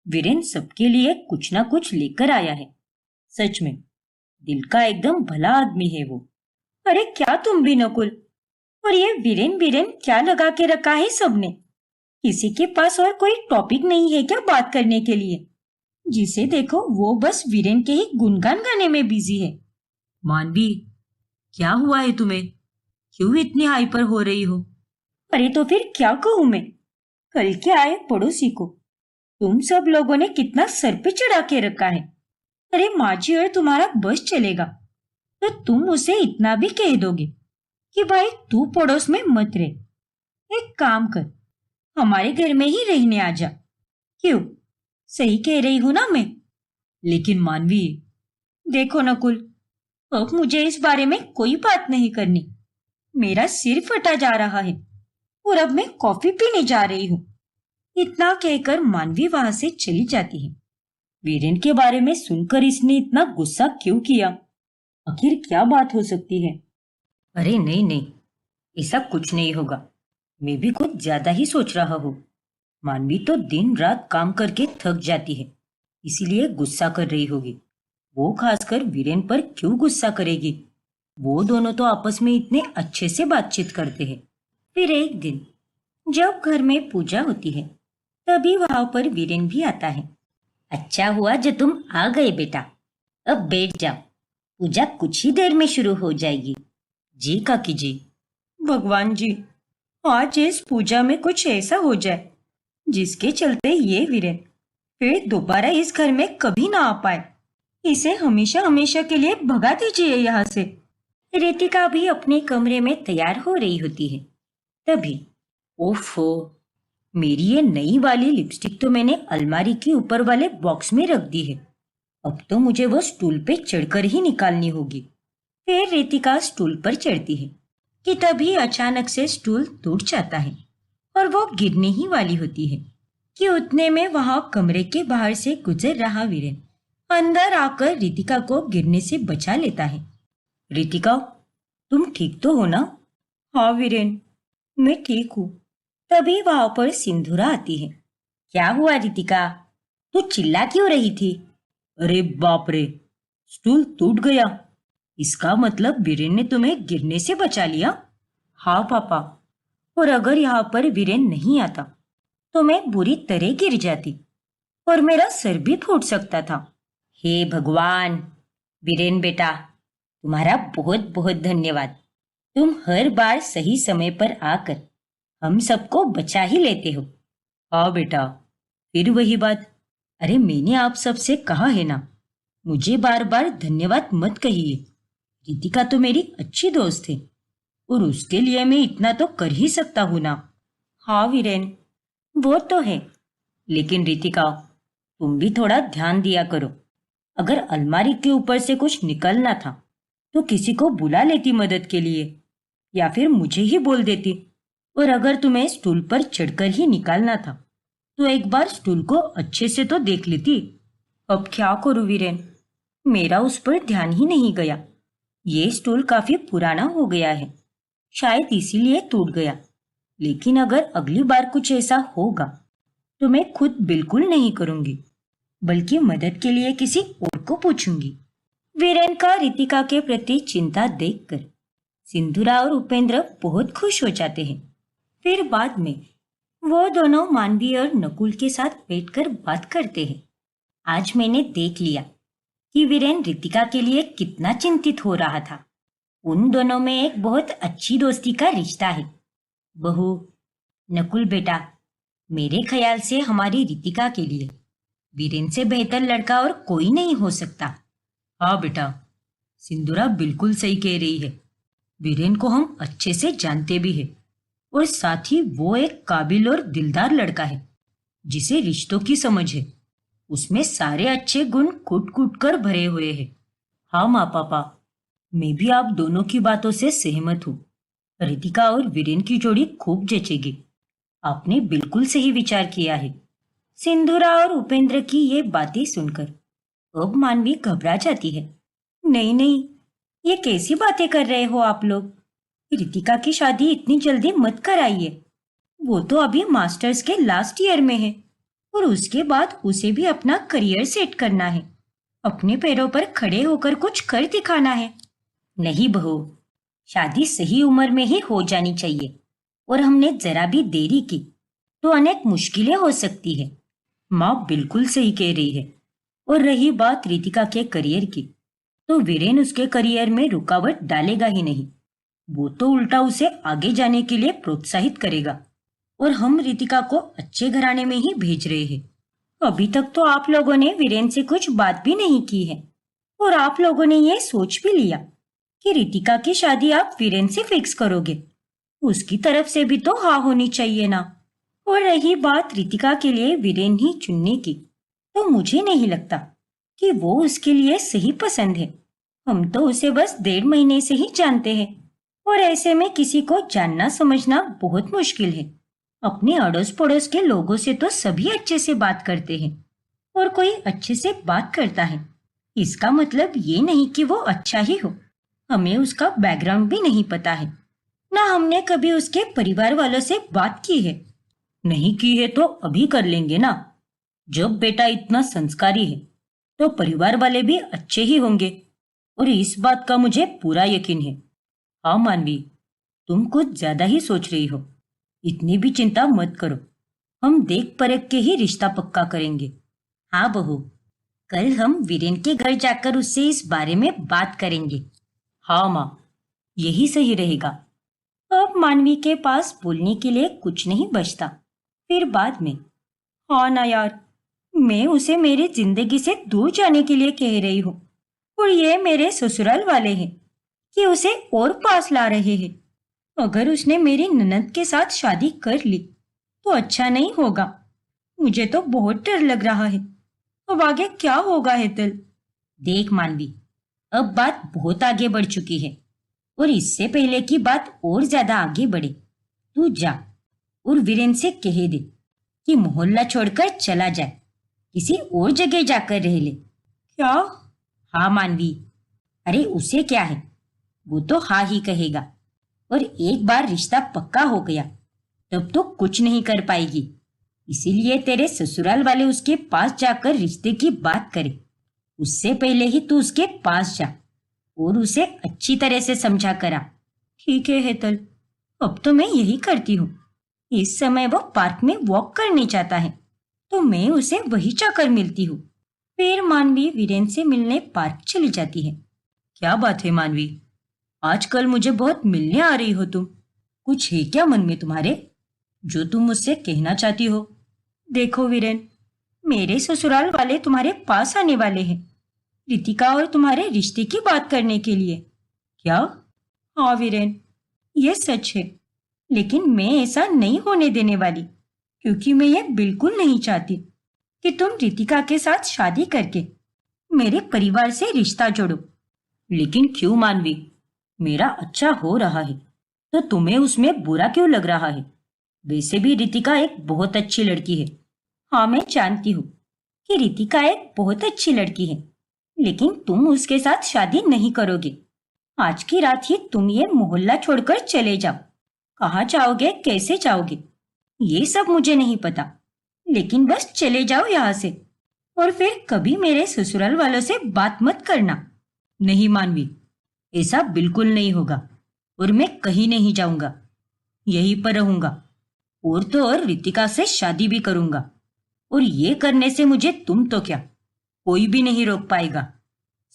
वीरेन सबके लिए कुछ ना कुछ लेकर आया है। सच में दिल का एकदम भला आदमी है वो। अरे क्या तुम भी नकुल, और ये वीरेन वीरेन क्या लगा के रखा है सबने? किसी के पास और कोई टॉपिक नहीं है क्या बात करने के लिए? जिसे देखो वो बस वीरेन के ही गुणगान गाने में बिजी है। मानवी, क्या हुआ है तुम्हें? क्यों इतनी हाइपर हो रही हो? अरे तो फिर क्या कहूं मैं? कल के आए पड़ोसी को तुम सब लोगों ने कितना सर पे चढ़ा के रखा है। अरे माँ जी और तुम्हारा बस चलेगा तो तुम उसे इतना भी कह दोगे कि भाई तू पड़ोस में मत रह। एक काम कर, हमारे घर में ही रहने आ जा। क्यों, सही कह रही हूं ना मैं? लेकिन मानवी, देखो नकुल, अब मुझे इस बारे में कोई बात नहीं करनी। मेरा सिर फटा जा रहा है और अब मैं कॉफी पीने जा रही हूँ। इतना कहकर मानवी वहां से चली जाती है। वीरेन के बारे में सुनकर इसने इतना गुस्सा क्यों किया? आखिर क्या बात हो सकती है? अरे नहीं नहीं, ऐसा कुछ नहीं होगा। मैं भी कुछ ज्यादा ही सोच रहा हूँ। मानवी तो दिन रात काम करके थक जाती है, इसीलिए गुस्सा कर रही होगी। वो खासकर वीरेन पर क्यों गुस्सा करेगी? वो दोनों तो आपस में इतने अच्छे से बातचीत करते हैं। फिर एक दिन जब घर में पूजा होती है, तभी वहां पर वीरेन भी आता है। अच्छा हुआ जो तुम आ गए बेटा। अब बैठ जाओ, पूजा कुछ ही देर में शुरू हो जाएगी। जी काकी जी। भगवान जी, आज इस पूजा में कुछ ऐसा हो जाए जिसके चलते ये वीरेन फिर दोबारा इस घर में कभी ना आ पाए। इसे हमेशा हमेशा के लिए भगा दीजिए यहाँ से। रितिका भी अपने कमरे में तैयार हो रही होती है। तभी ओफो, मेरी ये नई वाली लिपस्टिक तो मैंने अलमारी के ऊपर वाले बॉक्स में रख दी है। अब तो मुझे वो स्टूल पे चढ़कर ही निकालनी होगी। फिर रितिका स्टूल पर चढ़ती है कि तभी अचानक से स्टूल टूट जाता है और वो गिरने ही वाली होती है कि उतने में वहां कमरे के बाहर से गुजर रहा वीरेन अंदर आकर रितिका को गिरने से बचा लेता है। रितिका, तुम ठीक तो हो ना? हाँ वीरेन, मैं ठीक हूँ। तभी वहां पर सिंधुरा आती है। क्या हुआ रितिका, तू चिल्ला क्यों रही थी? अरे बाप रे, स्टूल टूट गया। इसका मतलब वीरेन ने तुम्हें गिरने से बचा लिया? हाँ पापा, और अगर यहाँ पर वीरेन नहीं आता तो मैं बुरी तरह गिर जाती और मेरा सर भी फूट सकता था। हे भगवान! वीरेन बेटा, तुम्हारा बहुत बहुत धन्यवाद। तुम हर बार सही समय पर आकर हम सबको बचा ही लेते हो। हाँ बेटा, फिर वही बात। अरे मैंने आप सबसे कहा है ना, मुझे बार बार धन्यवाद मत कहिए। रितिका तो मेरी अच्छी दोस्त है और उसके लिए मैं इतना तो कर ही सकता हूँ ना। हाँ वीरेन, वो तो है, लेकिन रितिका, तुम भी थोड़ा ध्यान दिया करो। अगर अलमारी के ऊपर से कुछ निकलना था तो किसी को बुला लेती मदद के लिए, या फिर मुझे ही बोल देती। और अगर तुम्हें स्टूल पर चढ़कर ही निकालना था तो एक बार स्टूल को अच्छे से तो देख लेती। अब क्या करूं वीरेन, मेरा उस पर ध्यान ही नहीं गया। ये स्टूल काफी पुराना हो गया है, शायद इसीलिए टूट गया। लेकिन अगर अगली बार कुछ ऐसा होगा तो मैं खुद बिल्कुल नहीं करूंगी, बल्कि मदद के लिए किसी और को पूछूंगी। वीरेन का रितिका के प्रति चिंता देखकर सिंधुरा और उपेंद्र बहुत खुश हो जाते हैं। फिर बाद में वो दोनों मानवी और नकुल के साथ बैठकर बात करते हैं। आज मैंने देख लिया कि वीरेन रितिका के लिए कितना चिंतित हो रहा था। उन दोनों में एक बहुत अच्छी दोस्ती का रिश्ता है। बहू, नकुल बेटा, मेरे ख्याल से हमारी रितिका के लिए वीरेन से बेहतर लड़का और कोई नहीं हो सकता। हाँ बेटा, सिंधुरा बिल्कुल सही कह रही है। वीरेन को हम अच्छे से जानते भी हैं और साथ ही वो एक काबिल और दिलदार लड़का है जिसे रिश्तों की समझ है। उसमें सारे अच्छे गुण कूट कूट कर भरे हुए हैं। हाँ माँ पापा, मैं भी आप दोनों की बातों से सहमत हूँ। रितिका और वीरेन की जोड़ी खूब जचेगी। आपने बिल्कुल सही विचार किया है। सिंधुरा और उपेंद्र की ये बातें सुनकर अब मानवी घबरा जाती है। नहीं नहीं, ये कैसी बातें कर रहे हो आप लोग? रितिका की शादी इतनी जल्दी मत कराइए। वो तो अभी मास्टर्स के लास्ट ईयर में है और उसके बाद उसे भी अपना करियर सेट करना है। अपने पैरों पर खड़े होकर कुछ कर दिखाना है। नहीं बहू, शादी सही उम्र में ही हो जानी चाहिए और हमने जरा भी देरी की तो अनेक मुश्किलें हो सकती है। माँ बिल्कुल सही कह रही है। और रही बात रितिका के करियर की, तो वीरेन उसके करियर में रुकावट डालेगा ही नहीं। वो तो उल्टा उसे आगे जाने के लिए प्रोत्साहित करेगा। और हम रितिका को अच्छे घराने में ही भेज रहे हैं। अभी तक तो आप लोगों ने वीरेन से कुछ बात भी नहीं की है और आप लोगों ने ये सोच भी लिया कि रितिका की शादी आप वीरेन से फिक्स करोगे। उसकी तरफ से भी तो हाँ होनी चाहिए ना। और रही बात रितिका के लिए वीरेन ही चुनने की, तो मुझे नहीं लगता कि वो उसके लिए सही पसंद है। हम तो उसे बस 1.5 महीने से ही जानते हैं और ऐसे में किसी को जानना समझना बहुत मुश्किल है। अपने अड़ोस पड़ोस के लोगों से तो सभी अच्छे से बात करते हैं और कोई अच्छे से बात करता है, इसका मतलब ये नहीं कि वो अच्छा ही हो। हमें उसका बैकग्राउंड भी नहीं पता है। ना हमने कभी उसके परिवार वालों से बात की है। नहीं की है तो अभी कर लेंगे ना। जब बेटा इतना संस्कारी है तो परिवार वाले भी अच्छे ही होंगे, और इस बात का मुझे पूरा यकीन है। हाँ मानवी, तुम कुछ ज्यादा ही सोच रही हो। इतनी भी चिंता मत करो, हम देख परख के ही रिश्ता पक्का करेंगे। हाँ बहू, कल हम वीरेन के घर जाकर उससे इस बारे में बात करेंगे। हाँ माँ, यही सही रहेगा। अब मानवी के पास बोलने के लिए कुछ नहीं बचता। फिर बाद में, हाँ ना यार, मैं उसे मेरी जिंदगी से दूर जाने के लिए कह रही हूँ, और ये मेरे ससुराल वाले हैं कि उसे और पास ला रहे हैं। अगर उसने मेरी ननद के साथ शादी कर ली तो अच्छा नहीं होगा। मुझे तो बहुत डर लग रहा है। अब आगे क्या होगा हेतल? देख मानवी, अब बात बहुत आगे बढ़ चुकी है, और इससे पहले की बात और ज्यादा आगे बढ़े, तू जा और वीरेन से कह दे कि मोहल्ला छोड़कर चला जाए, किसी और जगह जाकर रह ले। क्या? हाँ मानवी, अरे उसे क्या है, वो तो हाँ ही कहेगा। और एक बार रिश्ता पक्का हो गया तब तो कुछ नहीं कर पाएगी। इसीलिए तेरे ससुराल वाले उसके पास जाकर रिश्ते की बात करें, उससे पहले ही तू उसके पास जा और उसे अच्छी तरह से समझा करा। ठीक है हेतल, अब तो मैं यही करती हूँ। इस समय वो पार्क में वॉक करने जाता है तो मैं उसे वही जाकर मिलती हूँ। फिर मानवी वीरेन से मिलने पार्क चली जाती है। क्या बात है मानवी, आजकल मुझे बहुत मिलने आ रही हो तुम। कुछ है क्या मन में तुम्हारे जो तुम मुझसे कहना चाहती हो? देखो वीरेन, मेरे ससुराल वाले तुम्हारे पास आने वाले हैं, रितिका और तुम्हारे रिश्ते की बात करने के लिए। क्या? हाँ वीरेन, ये सच है, लेकिन मैं ऐसा नहीं होने देने वाली, क्योंकि मैं ये बिल्कुल नहीं चाहती कि तुम रितिका के साथ शादी करके मेरे परिवार से रिश्ता जोड़ो। लेकिन क्यों मानवी, मेरा अच्छा हो रहा है तो तुम्हें उसमें बुरा क्यों लग रहा है? वैसे भी रितिका एक बहुत अच्छी लड़की है। हाँ मैं जानती हूँ कि रितिका एक बहुत अच्छी लड़की है, लेकिन तुम उसके साथ शादी नहीं करोगे। आज की रात ही तुम ये मोहल्ला छोड़कर चले जाओ। कहाँ जाओगे, कैसे जाओगे, ये सब मुझे नहीं पता, लेकिन बस चले जाओ यहाँ से, और फिर कभी मेरे ससुराल वालों से बात मत करना। नहीं मानवी, ऐसा बिल्कुल नहीं होगा, और मैं कहीं नहीं जाऊंगा, यहीं पर रहूंगा, और तो और रितिका से शादी भी करूंगा। और ये करने से मुझे तुम तो क्या, कोई भी नहीं रोक पाएगा।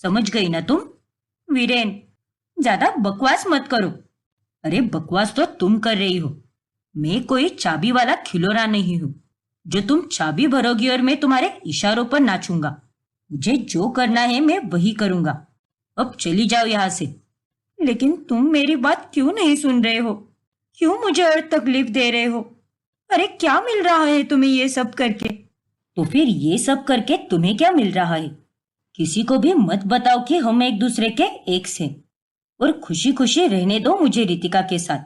समझ गई ना तुम? वीरेन, ज्यादा बकवास मत करो। अरे बकवास तो तुम कर रही हो। मैं कोई चाबी वाला खिलौना नहीं हूं जो तुम चाबी भरोगी और मैं तुम्हारे इशारों पर नाचूंगा। मुझे जो करना है मैं वही करूंगा। अब चली जाओ यहाँ से। लेकिन तुम मेरी बात क्यों नहीं सुन रहे हो? क्यों मुझे और तकलीफ दे रहे हो? अरे क्या मिल रहा है तुम्हें ये सब करके? तो फिर ये सब करके तुम्हें क्या मिल रहा है? किसी को भी मत बताओ कि हम एक दूसरे के एक्स हैं, और खुशी खुशी रहने दो मुझे रितिका के साथ।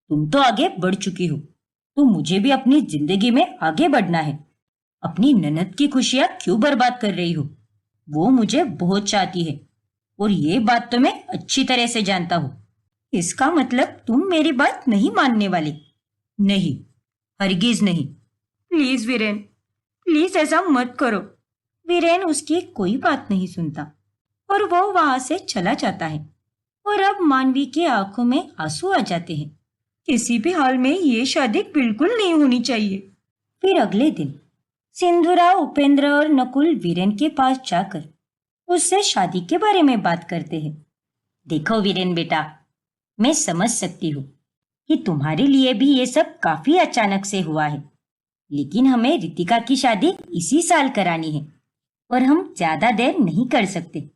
तुम तो आगे बढ़ चुकी हो, तो मुझे भी अपनी जिंदगी में आगे बढ़ना है। अपनी ननद की खुशियां क्यों बर्बाद कर रही हो? वो मुझे बहुत चाहती है, और ये बात तो मैं अच्छी तरह से जानता हूँ। इसका मतलब तुम मेरी बात नहीं मानने वाली? नहीं, हरगिज नहीं। प्लीज वीरेन, प्लीज ऐसा मत करो। वीरेन उसकी कोई बात नहीं सुनता और वो वहां से चला जाता है। और अब मानवी की आंखों में आंसू आ जाते हैं। किसी भी हाल में ये शादी बिल्कुल नहीं होनी चाहिए। फिर अगले दिन सिंधुरा, उपेंद्र और नकुल वीरेन के पास जाकर उससे शादी के बारे में बात करते हैं। देखो वीरेन बेटा, मैं समझ सकती हूँ कि तुम्हारे लिए भी ये सब काफी अचानक से हुआ है, लेकिन हमें रितिका की शादी इसी साल करानी है, और हम ज्यादा देर नहीं कर सकते।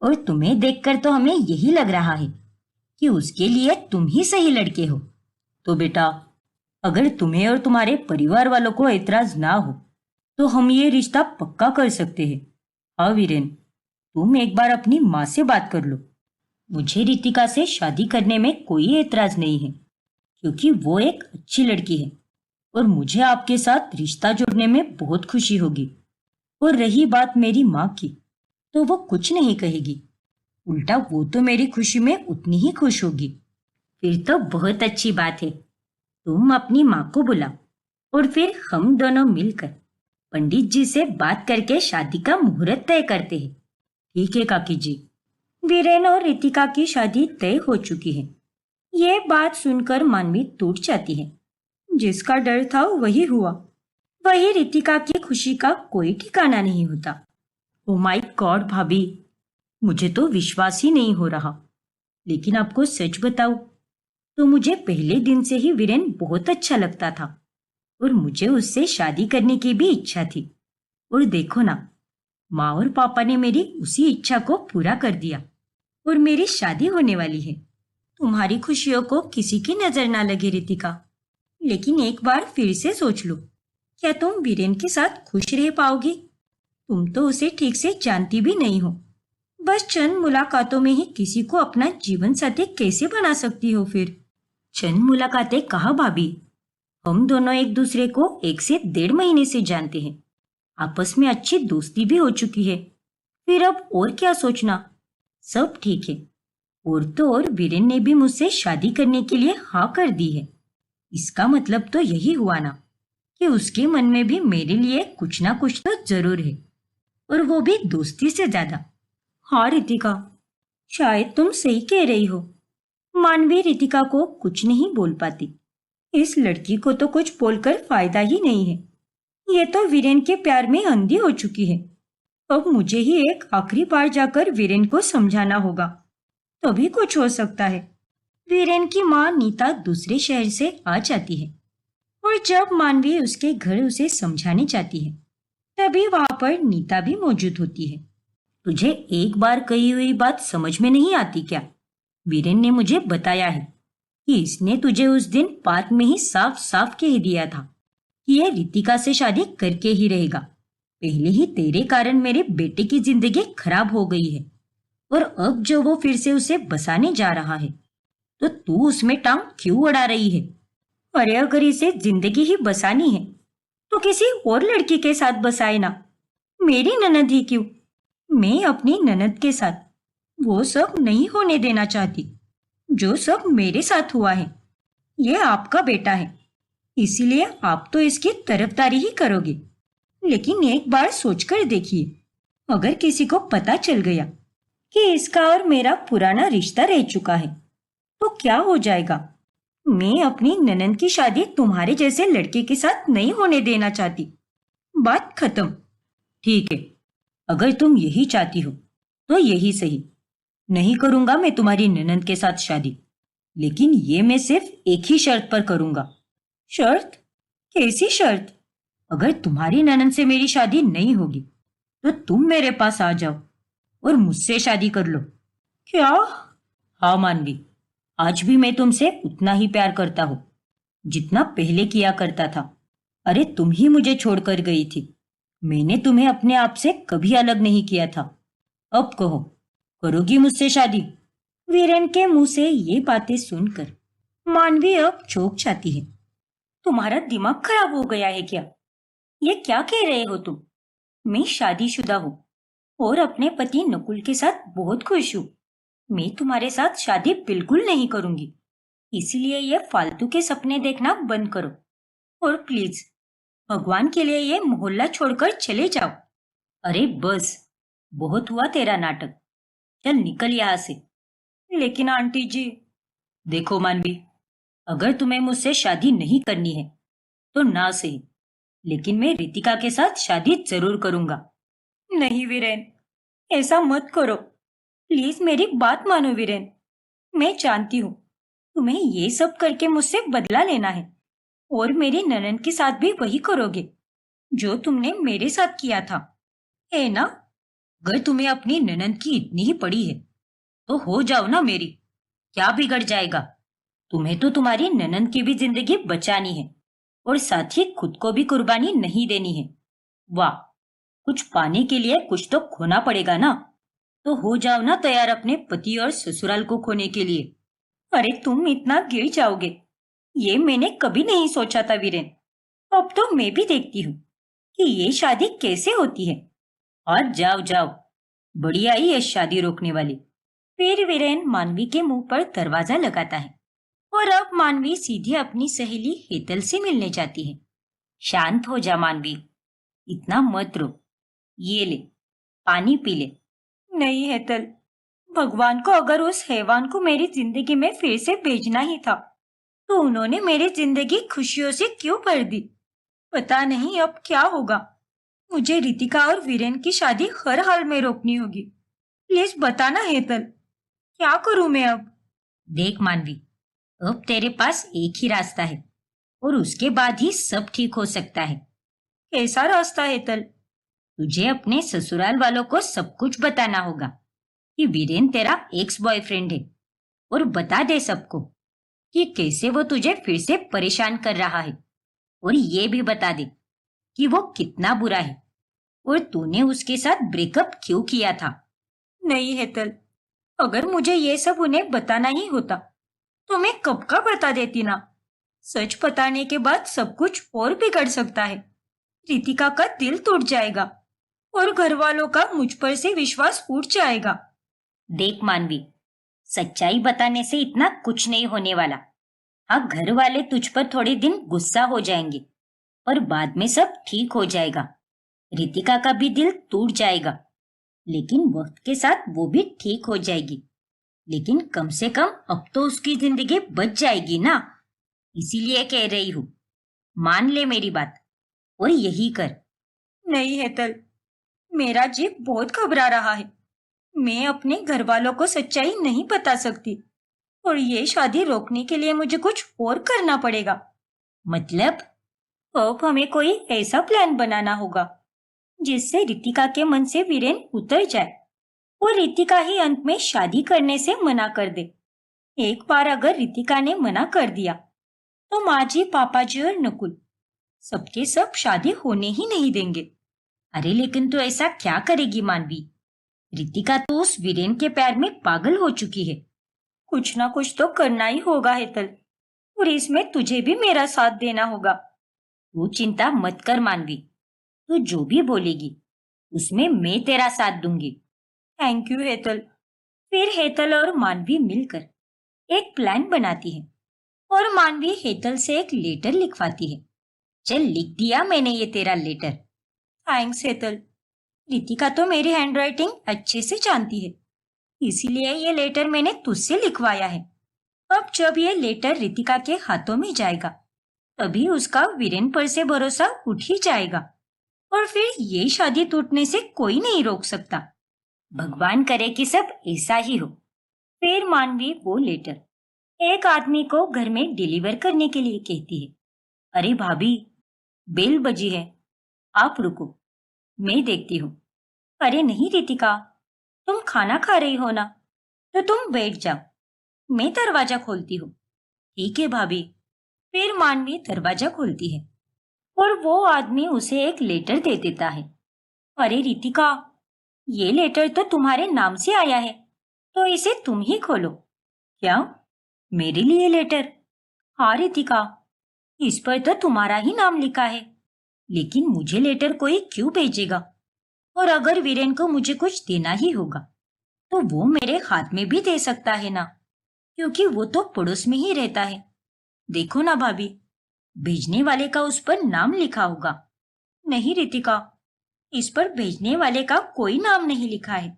और तुम्हें देखकर तो हमें यही लग रहा है कि उसके लिए तुम ही सही लड़के हो। तो बेटा, अगर तुम्हें और तुम्हारे परिवार वालों को एतराज ना हो तो हम ये रिश्ता पक्का कर सकते हैं। हाँ वीरेन, तुम एक बार अपनी माँ से बात कर लो। मुझे रितिका से शादी करने में कोई एतराज नहीं है, क्योंकि वो एक अच्छी लड़की है, और मुझे आपके साथ रिश्ता जोड़ने में बहुत खुशी होगी। और रही बात मेरी माँ की, तो वो कुछ नहीं कहेगी। उल्टा वो तो मेरी खुशी में उतनी ही खुश होगी। फिर तो बहुत अच्छी बात है। तुम अपनी माँ को बुलाओ और फिर हम दोनों मिलकर पंडित जी से बात करके शादी का मुहूर्त तय करते हैं। ठीक है काकी जी। वीरेन और रितिका की शादी तय हो चुकी है। ये बात सुनकर मानवी टूट जाती है। जिसका डर था वही हुआ। वही रितिका की खुशी का कोई ठिकाना नहीं होता। ओ माय गॉड भाभी, मुझे तो विश्वास ही नहीं हो रहा। लेकिन आपको सच बताऊं तो मुझे पहले दिन से ही वीरेन बहुत अच्छा लगता था और मुझे उससे शादी करने की भी इच्छा थी। और देखो ना, माँ और पापा ने मेरी उसी इच्छा को पूरा कर दिया और मेरी शादी होने वाली है। तुम्हारी खुशियों को किसी की नजर ना लगे रितिका, लेकिन एक बार फिर से सोच लो, क्या तुम वीरेन के साथ खुश रह पाओगी? तुम तो उसे ठीक से जानती भी नहीं हो। बस चंद मुलाकातों में ही किसी को अपना जीवन साथी कैसे बना सकती हो फिर? चंद मुलाकातें कहा भाभी? हम दोनों एक दूसरे को 1 से 1.5 महीने से जानते हैं। आपस में अच्छी दोस्ती भी हो चुकी है। फिर अब और क्या सोचना? सब ठीक है। और तो और वीरेन ने भी मुझसे शादी करने के लिए हाँ कर दी है। इसका मतलब तो यही हुआ ना कि उसके मन में भी मेरे लिए कुछ ना कुछ तो जरूर है, और वो भी दोस्ती से ज्यादा। हाँ रितिका, शायद तुम सही कह रही हो। मानवी रितिका को कुछ नहीं बोल पाती। इस लड़की को तो कुछ बोलकर फायदा ही नहीं है। ये तो वीरेन के प्यार में अंधी हो चुकी है। अब मुझे ही एक आखिरी बार जाकर वीरेन को समझाना होगा, तभी कुछ हो सकता है। वीरेन की माँ नीता दूसरे शहर से आ जाती है और जब मानवी उसके घर उसे समझाने जाती है, तभी वहां पर नीता भी मौजूद होती है। तुझे एक बार कही हुई बात समझ में नहीं आती क्या? वीरेन ने मुझे बताया है कि इसने तुझे उस दिन पार्क में ही साफ साफ कह दिया था कि यह रितिका से शादी करके ही रहेगा। पहले ही तेरे कारण मेरे बेटे की जिंदगी खराब हो गई है, और अब जो वो फिर से उसे बसाने जा रहा है, तो तू उसमें टांग क्यों अड़ा रही है? अरे अगर इसे जिंदगी ही बसानी है तो किसी और लड़की के साथ बसाए ना। मेरी ननद ही क्यों, मैं अपनी ननद के साथ वो सब नहीं होने देना चाहती जो सब मेरे साथ हुआ है। ये आपका बेटा है, इसीलिए आप तो इसकी तरफदारी ही करोगे। लेकिन एक बार सोचकर देखिए, अगर किसी को पता चल गया कि इसका और मेरा पुराना रिश्ता रह चुका है, तो क्या हो जाएगा? मैं अपनी ननद की शादी तुम्हारे जैसे लड़के के साथ नहीं होने देना चाहती। बात खत्म। ठीक है, अगर तुम यही चाहती हो तो यही सही। नहीं करूंगा मैं तुम्हारी ननद के साथ शादी, लेकिन ये मैं सिर्फ एक ही शर्त पर करूंगा। शर्त? कैसी शर्त? अगर तुम्हारी ननद से मेरी शादी नहीं होगी तो तुम मेरे पास आ जाओ और मुझसे शादी कर लो। क्या? हाँ मानवी, आज भी मैं तुमसे उतना ही प्यार करता हूँ जितना पहले किया करता था। अरे तुम ही मुझे छोड़कर गई थी, मैंने तुम्हें अपने आप से कभी अलग नहीं किया था। अब कहो, करोगी मुझसे शादी? वीरेन के मुंह से ये बातें सुनकर मानवी अब चौंक जाती है। तुम्हारा दिमाग खराब हो गया है क्या? ये क्या कह रहे हो तुम? मैं शादीशुदा हूँ और अपने पति नकुल के साथ बहुत खुश हूँ। मैं तुम्हारे साथ शादी बिल्कुल नहीं करूंगी। इसीलिए ये फालतू के सपने देखना बंद करो और प्लीज भगवान के लिए ये मोहल्ला छोड़कर चले जाओ। अरे बस, बहुत हुआ तेरा नाटक। चल निकल यहाँ से। लेकिन आंटी जी। देखो मानवी, अगर तुम्हें मुझसे शादी नहीं करनी है तो ना सही, लेकिन मैं रितिका के साथ शादी जरूर करूंगा। नहीं वीरेन, ऐसा मत करो। प्लीज मेरी बात मानो वीरेन। मैं जानती हूँ तुम्हें ये सब करके मुझसे बदला लेना है, और मेरी ननद के साथ भी वही करोगे जो तुमने मेरे साथ किया था, है ना? अगर तुम्हें अपनी ननद की इतनी ही पड़ी है तो हो जाओ ना मेरी। क्या बिगड़ जाएगा? तुम्हें तो तुम्हारी ननद की भी जिंदगी बचानी है और साथ ही खुद को भी कुर्बानी नहीं देनी है। वाह, कुछ पाने के लिए कुछ तो खोना पड़ेगा ना। तो हो जाओ ना तैयार अपने पति और ससुराल को खोने के लिए। अरे तुम इतना गिर जाओगे, ये मैंने कभी नहीं सोचा था वीरेन। अब तो मैं भी देखती हूँ कि ये शादी कैसे होती है। और जाओ जाओ, बढ़िया ही है शादी रोकने वाली। फिर वीरेन मानवी के मुंह पर दरवाजा लगाता है और अब मानवी सीधे अपनी सहेली हेतल से मिलने जाती है। शांत हो जा मानवी, इतना मत रो। ये ले, पानी पी ले। नहीं हेतल, भगवान को अगर उस हैवान को मेरी जिंदगी में फिर से भेजना ही था तो उन्होंने मेरी जिंदगी खुशियों से क्यों भर दी। पता नहीं अब क्या होगा। मुझे रितिका और वीरेन की शादी हर हाल में रोकनी होगी। प्लीज बताना हेतल, क्या करूं मैं अब? देख मानवी, अब तेरे पास एक ही रास्ता है और उसके बाद ही सब ठीक हो सकता है। कैसा रास्ता हेतल? तुझे अपने ससुराल वालों को सब कुछ बताना होगा कि वीरेन तेरा एक्स बॉयफ्रेंड है, और बता दे सबको कि कैसे वो तुझे फिर से परेशान कर रहा है, और ये भी बता दे कि वो कितना बुरा है और तूने उसके साथ ब्रेकअप क्यों किया था। नहीं हेतल, अगर मुझे ये सब उन्हें बताना ही होता तो मैं कब का बता देती ना। सच बताने के बाद सब कुछ और बिगड़ सकता है। रितिका का दिल टूट जाएगा और घर वालों का मुझ पर से विश्वास उठ जाएगा। देख मानवी, सच्चाई बताने से इतना कुछ नहीं होने वाला। हाँ, घर वाले तुझ पर थोड़े दिन गुस्सा हो जाएंगे, पर बाद में सब ठीक हो जाएगा। रितिका का भी दिल टूट जाएगा, लेकिन वक्त के साथ वो भी ठीक हो जाएगी। लेकिन कम से कम अब तो उसकी जिंदगी बच जाएगी ना। इसीलिए कह रही हूँ, मान ले मेरी बात और यही कर। नहीं हेतल, मेरा जी बहुत घबरा रहा है। मैं अपने घर वालों को सच्चाई नहीं बता सकती और ये शादी रोकने के लिए मुझे कुछ और करना पड़ेगा। मतलब? अब हमें कोई ऐसा प्लान बनाना होगा जिससे रितिका के मन से वीरेन उतर जाए और रितिका ही अंत में शादी करने से मना कर दे। एक बार अगर रितिका ने मना कर दिया तो माँ जी, पापा जी और नकुल सबके सब शादी होने ही नहीं देंगे। अरे लेकिन तू ऐसा क्या करेगी मानवी? रितिका तो उस वीरेन के प्यार में पागल हो चुकी है। कुछ ना कुछ तो करना ही होगा हेतल, और इसमें तुझे भी मेरा साथ देना होगा। तू चिंता मत कर मानवी, तू जो भी बोलेगी उसमें मैं तेरा साथ दूंगी। Thank you Hetal. फिर हेतल और मानवी मिलकर एक प्लान बनाती है और मानवी हेतल से एक लेटर लिखवाती है। चल, लिख दिया मैंने ये तेरा लेटर। थैंक्स हेतल। रितिका तो मेरी हैंडराइटिंग अच्छे से जानती है, इसीलिए ये लेटर मैंने तुझसे लिखवाया है। अब जब ये लेटर रितिका के हाथों में जाएगा तभी उसका वीरेन पर से भरोसा उठ ही जाएगा और फिर ये शादी टूटने से कोई नहीं रोक सकता। भगवान करे कि सब ऐसा ही हो। फिर मानवी वो लेटर एक आदमी को घर में डिलीवर करने के लिए कहती है। अरे भाभी, बेल बजी है, आप रुको, मैं देखती हूँ। अरे नहीं रितिका, तुम खाना खा रही हो ना, तो तुम बैठ जाओ, मैं दरवाजा खोलती हूँ। ठीक है भाभी। फिर मानवी दरवाजा खोलती है और वो आदमी उसे एक लेटर दे देता है। अरे रितिका, ये लेटर तो तुम्हारे नाम से आया है, तो इसे तुम ही खोलो। क्या? मेरे लिए लेटर? हाँ रितिका, इस पर तो तुम्हारा ही नाम लिखा है, लेकिन मुझे लेटर कोई क्यों भेजेगा? और अगर वीरेन को मुझे कुछ देना ही होगा तो वो मेरे हाथ में भी दे सकता है ना, क्योंकि वो तो पड़ोस में ही रहता है। देखो ना भाभी, भेजने वाले का उस पर नाम लिखा होगा। नहीं रितिका, इस पर भेजने वाले का कोई नाम नहीं लिखा है।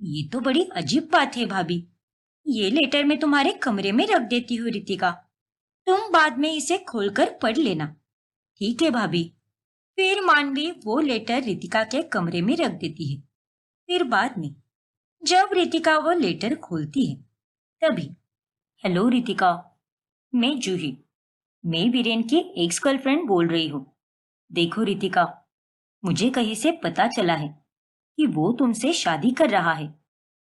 ये तो बड़ी अजीब बात है भाभी। ये लेटर मैं तुम्हारे कमरे में रख देती हूँ रितिका, तुम बाद में इसे खोलकर पढ़ लेना। ठीक है भाभी। फिर मानवी वो लेटर रितिका के कमरे में रख देती है। फिर बाद में जब रितिका वो लेटर खोलती है तभी, हेलो रितिका, मैं जूही, मैं वीरेन की एक्स गर्लफ्रेंड बोल रही हूँ। देखो रितिका, मुझे कहीं से पता चला है कि वो तुमसे शादी कर रहा है,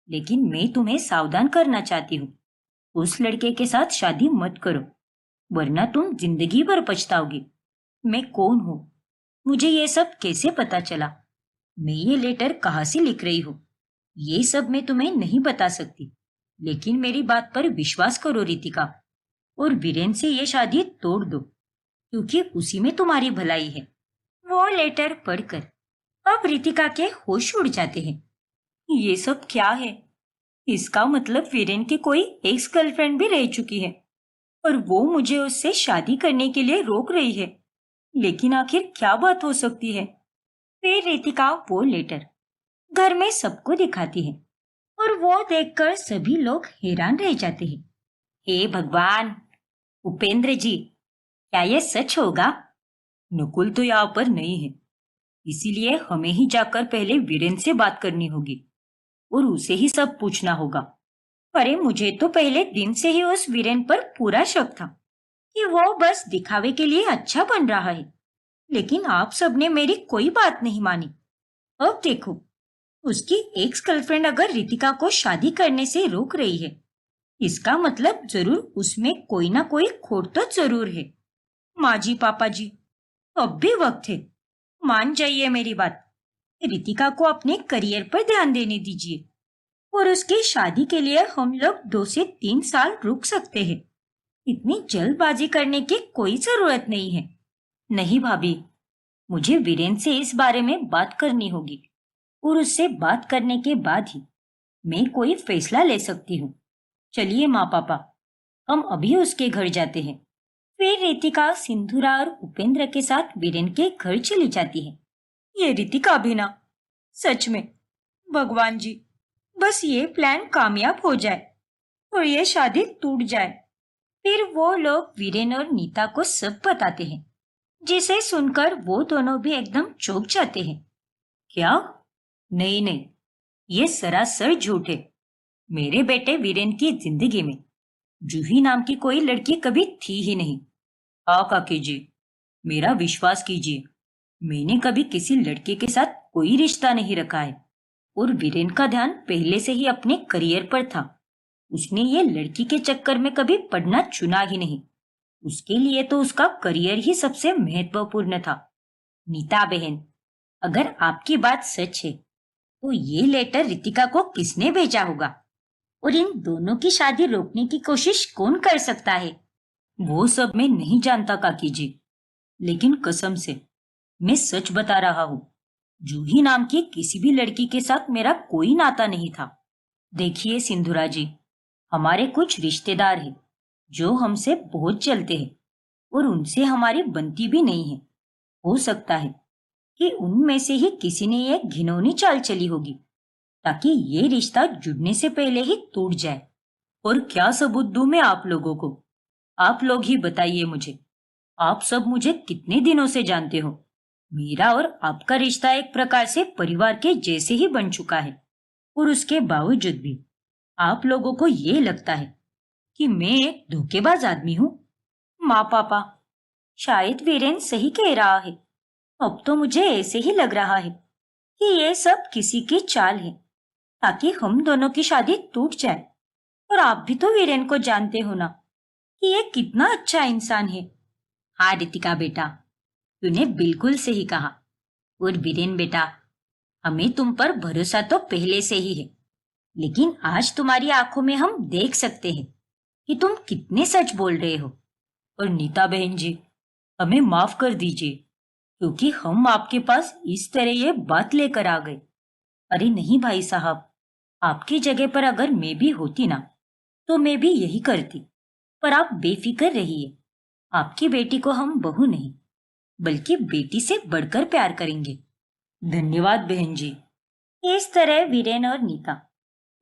लेकिन मैं तुम्हें सावधान करना चाहती हूँ। उस लड़के के साथ शादी मत करो, वरना तुम जिंदगी भर पछताओगी। मैं कौन हूँ, मुझे ये सब कैसे पता चला, मैं ये लेटर कहाँ से लिख रही हूँ, ये सब मैं तुम्हें नहीं बता सकती। लेकिन मेरी बात पर विश्वास करो रितिका, और वीरेन से ये शादी तोड़ दो, क्योंकि उसी में तुम्हारी भलाई है। वो लेटर पढ़कर अब रितिका के होश उड़ जाते हैं। ये सब क्या है? इसका मतलब वीरेन की कोई एक्स गर्लफ्रेंड भी रह चुकी है और वो मुझे उससे शादी करने के लिए रोक रही है। लेकिन आखिर क्या बात हो सकती है? फिर रितिका वो लेटर घर में सबको दिखाती है और वो देखकर सभी लोग हैरान रह जाते हैं। हे भगवान! उपेंद्र जी, क्या ये सच होगा? नकुल तो यहाँ पर नहीं है, इसीलिए हमें ही जाकर पहले वीरेन से बात करनी होगी और उसे ही सब पूछना होगा। अरे मुझे तो पहले दिन से ही उस वीरेन पर पूरा शक था कि वो बस दिखावे के लिए अच्छा बन रहा है। लेकिन आप सबने मेरी कोई बात नहीं मानी। अब देखो, उसकी एक्स गर्लफ्रेंड अगर रितिका को शादी करने से रोक रही है, इसका मतलब जरूर उसमें कोई ना कोई खोट तो जरूर है। माँ जी, पापा जी, अब भी वक्त है, मान जाइए मेरी बात। रितिका को अपने करियर पर ध्यान देने दीजिए और उसकी शादी के लिए हम लोग 2 से 3 साल रुक सकते हैं। इतनी जल्दबाजी करने की कोई जरूरत नहीं है। नहीं भाभी, मुझे वीरेन से इस बारे में बात करनी होगी और उससे बात करने के बाद ही मैं कोई फैसला ले सकती हूँ। चलिए माँ पापा, हम अभी उसके घर जाते हैं। फिर रितिका सिंधुरा और उपेंद्र के साथ वीरेन के घर चली जाती है। ये रितिका भी ना, सच में भगवान जी, बस ये प्लान कामयाब हो जाए और ये शादी टूट जाए। फिर वो लोग वीरेन और नीता को सब बताते हैं, जिसे सुनकर वो दोनों भी एकदम चौंक जाते हैं। क्या? नहीं नहीं, ये सरासर झूठ है। मेरे बेटे वीरेन की जिंदगी में जूही नाम की कोई लड़की कभी थी ही नहीं। हाँ काकी जी, मेरा विश्वास कीजिए, मैंने कभी किसी लड़के के साथ कोई रिश्ता नहीं रखा है और वीरेन का ध्यान पहले से ही अपने करियर पर था। उसने ये लड़की के चक्कर में कभी पढ़ना चुना ही नहीं। उसके लिए तो उसका करियर ही सबसे महत्वपूर्ण था। नीता बहन, अगर आपकी बात सच है तो ये लेटर रितिका को किसने भेजा होगा और इन दोनों की शादी रोकने की कोशिश कौन कर सकता है? वो सब मैं नहीं जानता काकी जी, लेकिन कसम से मैं सच बता रहा हूँ, जूही नाम की किसी भी लड़की के साथ मेरा कोई नाता नहीं था। देखिए सिंधुरा जी, हमारे कुछ रिश्तेदार हैं जो हमसे बहुत चलते हैं और उनसे हमारी बनती भी नहीं है। हो सकता है कि उनमें से ही किसी ने ये घिनौनी चाल चली होगी ताकि ये रिश्ता जुड़ने से पहले ही टूट जाए। और क्या सबूत दूं मैं आप लोगों को? आप लोग ही बताइए मुझे। आप सब मुझे कितने दिनों से जानते हो? मेरा और आपका रिश्ता एक प्रकार से परिवार के जैसे ही बन चुका है और उसके बावजूद भी आप लोगों को ये लगता है कि मैं एक धोखेबाज आदमी हूँ। माँ पापा, शायद वीरेन सही कह रहा है। अब तो मुझे ऐसे ही लग रहा है कि ये सब किसी की चाल है ताकि हम दोनों की शादी टूट जाए। और आप भी तो वीरेन को जानते हो ना कि ये कितना अच्छा इंसान है। हाँ रितिका बेटा, तूने बिल्कुल सही कहा। और वीरेन बेटा, हमें तुम पर भरोसा तो पहले से ही है, लेकिन आज तुम्हारी आंखों में हम देख सकते हैं कि तुम कितने सच बोल रहे हो। और नीता बहन जी, हमें माफ कर दीजिए क्योंकि हम आपके पास इस तरह ये बात लेकर आ गए। अरे नहीं भाई साहब, आपकी जगह पर अगर मैं भी होती ना तो मैं भी यही करती। पर आप बेफिक्र रहिए, आपकी बेटी को हम बहू नहीं बल्कि बेटी से बढ़कर प्यार करेंगे। धन्यवाद बहन जी। इस तरह वीरेन और नीता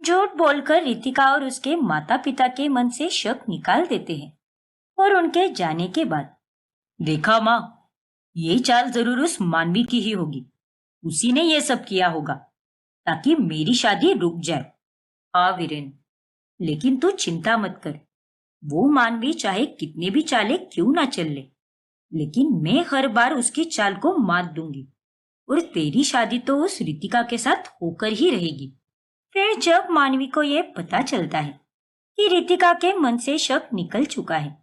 झूठ बोलकर रितिका और उसके माता पिता के मन से शक निकाल देते हैं। और उनके जाने के बाद, देखा माँ, ये चाल जरूर उस मानवी की ही होगी। उसी ने ये सब किया होगा ताकि मेरी शादी रुक जाए। हाँ वीरेन, लेकिन तू चिंता मत कर। वो मानवी चाहे कितने भी चाले क्यों ना चल ले, लेकिन मैं हर बार उसकी चाल को मात दूंगी और तेरी शादी तो उस रितिका के साथ होकर ही रहेगी। फिर जब मानवी को यह पता चलता है कि रितिका के मन से शक निकल चुका है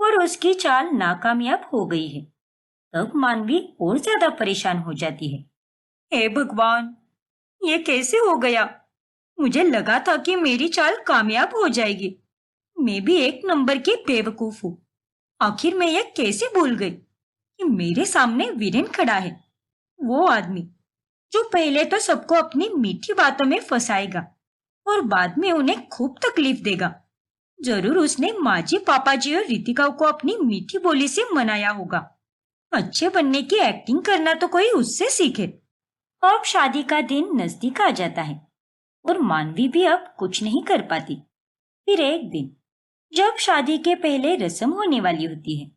और उसकी चाल नाकामयाब हो गई है, तब मानवी और ज्यादा परेशान हो जाती है। हे भगवान, ये कैसे हो गया? मुझे लगा था कि मेरी चाल कामयाब हो जाएगी। मैं भी एक नंबर की बेवकूफ हूँ। आखिर मैं ये कैसे भूल गई कि मेरे सामने वीरेन खड़ा है, वो आदमी जो पहले तो सबको अपनी मीठी बातों में फंसाएगा और बाद में उन्हें खूब तकलीफ देगा। जरूर उसने माँ जी, पापा जी और रितिका को अपनी मीठी बोली से मनाया होगा। अच्छे बनने की एक्टिंग करना तो कोई उससे सीखे। अब शादी का दिन नजदीक आ जाता है और मानवी भी अब कुछ नहीं कर पाती। फिर एक दिन जब शादी के पहले रस्म होने वाली होती है,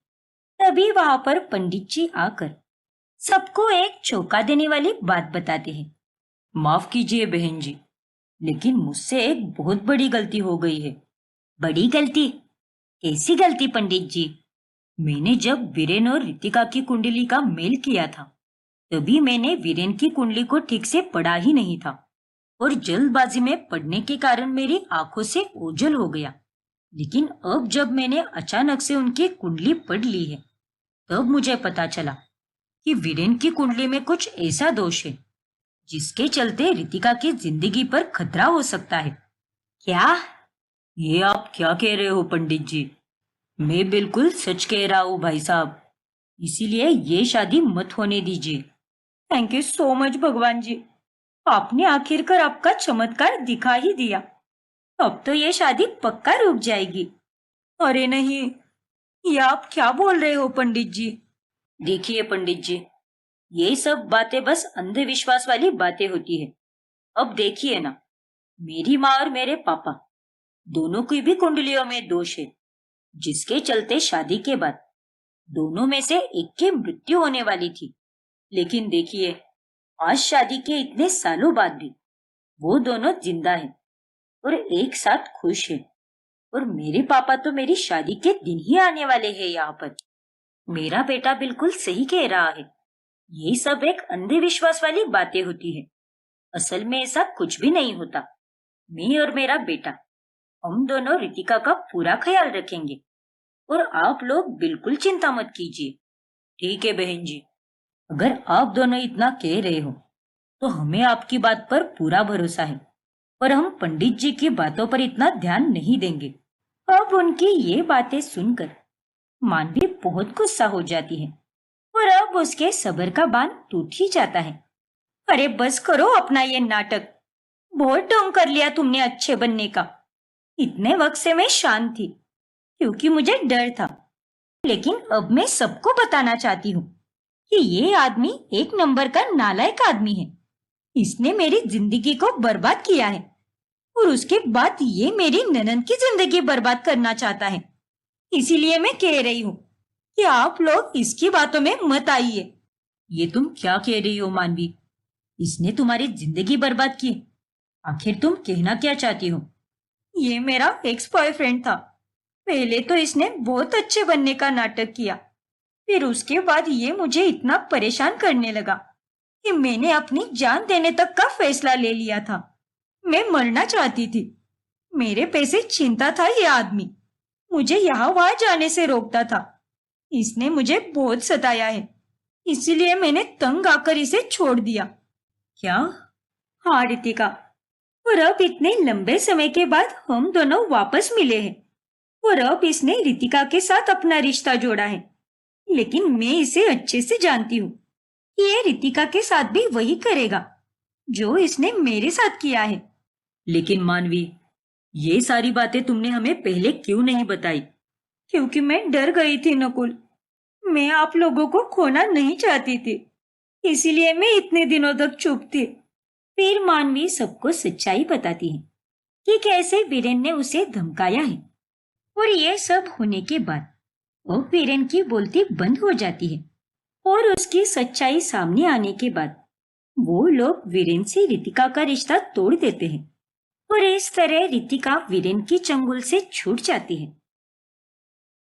तभी वहां पर पंडित जी आकर सबको एक चौंका देने वाली बात बताते हैं। माफ कीजिए बहन जी, लेकिन मुझसे एक बहुत बड़ी गलती हो गई है। बड़ी गलती? कैसी गलती पंडित जी? मैंने जब वीरेन और रितिका की कुंडली का मेल किया था, तभी मैंने वीरेन की कुंडली को ठीक से पढ़ा ही नहीं था और जल्दबाजी में पढ़ने के कारण मेरी आंखों से ओझल हो गया। लेकिन अब जब मैंने अचानक से उनकी कुंडली पढ़ ली है, तब मुझे पता चला कि वीरेन की कुंडली में कुछ ऐसा दोष है जिसके चलते रितिका की जिंदगी पर खतरा हो सकता है। क्या? ये आप क्या कह रहे हो पंडित जी? मैं बिल्कुल सच कह रहा हूँ भाई साहब, इसीलिए ये शादी मत होने दीजिए। थैंक यू सो मच भगवान जी, आपने आखिरकार आपका चमत्कार दिखा ही दिया। अब तो ये शादी पक्का रुक जाएगी। अरे नहीं, ये आप क्या बोल रहे हो पंडित जी? देखिए पंडित जी, ये सब बातें बस अंधविश्वास वाली बातें होती है। अब देखिए ना, मेरी माँ और मेरे पापा दोनों की भी कुंडलियों में दोष है, जिसके चलते शादी के बाद दोनों में से एक की मृत्यु होने वाली थी। लेकिन देखिए, आज शादी के इतने सालों बाद भी वो दोनों जिंदा हैं और एक साथ खुश हैं। और मेरे पापा तो मेरी शादी के दिन ही आने वाले हैं यहाँ पर। मेरा बेटा बिल्कुल सही कह रहा है, ये सब एक अंधविश्वास वाली बातें होती है। असल में ऐसा कुछ भी नहीं होता। मैं और मेरा बेटा, हम दोनों रितिका का पूरा ख्याल रखेंगे और आप लोग बिल्कुल चिंता मत कीजिए। ठीक है बहन जी, अगर आप दोनों इतना कह रहे हो तो हमें आपकी बात पर पूरा भरोसा है, पर हम पंडित जी की बातों पर इतना ध्यान नहीं देंगे। अब उनकी ये बातें सुनकर मानवी बहुत गुस्सा हो जाती है और अब उसके सब्र का बांध टूट ही जाता है। अरे बस करो अपना ये नाटक, बहुत ढोंग कर लिया तुमने अच्छे बनने का। इतने वक्त से मैं शांत थी क्योंकि मुझे डर था, लेकिन अब मैं सबको बताना चाहती हूँ कि ये आदमी एक नंबर का नालायक आदमी है। इसने मेरी जिंदगी को बर्बाद किया है और उसके बाद ये मेरी ननद की जिंदगी बर्बाद करना चाहता है। इसीलिए मैं कह रही हूँ कि आप लोग इसकी बातों में मत आइए। ये तुम क्या कह रही हो मानवी? इसने तुम्हारी जिंदगी बर्बाद की? आखिर तुम कहना क्या चाहती हो? ये मेरा एक्स बॉयफ्रेंड था। पहले तो इसने बहुत अच्छे बनने का नाटक किया, फिर उसके बाद ये मुझे इतना परेशान करने लगा कि मैंने अपनी जान देने तक का फैसला ले लिया था। मैं मरना चाहती थी। मेरे पैसे छीनता था ये आदमी, मुझे यहाँ वहां जाने से रोकता था। इसने मुझे बहुत सताया है, इसीलिए मैंने तंग आकर इसे छोड़ दिया। क्या? हाँ रितिका, और अब इतने लंबे समय के बाद हम दोनों वापस मिले हैं और अब इसने रितिका के साथ अपना रिश्ता जोड़ा है। लेकिन मैं इसे अच्छे से जानती हूँ कि ये रितिका के साथ भी वही करेगा जो इसने मेरे साथ किया है। लेकिन मानवी, ये सारी बातें तुमने हमें पहले क्यों नहीं बताई? क्योंकि मैं डर गई थी नकुल। मैं आप लोगों को खोना नहीं चाहती थी, इसीलिए मैं इतने दिनों तक चुप थी। फिर मानवी सबको सच्चाई बताती है कि कैसे वीरेन ने उसे धमकाया है। और ये सब होने के बाद अब वीरेन की बोलती बंद हो जाती है और उसकी सच्चाई सामने आने के बाद वो लोग वीरेन से रितिका का रिश्ता तोड़ देते हैं और इस तरह रितिका वीरेन की चंगुल से छूट जाती है।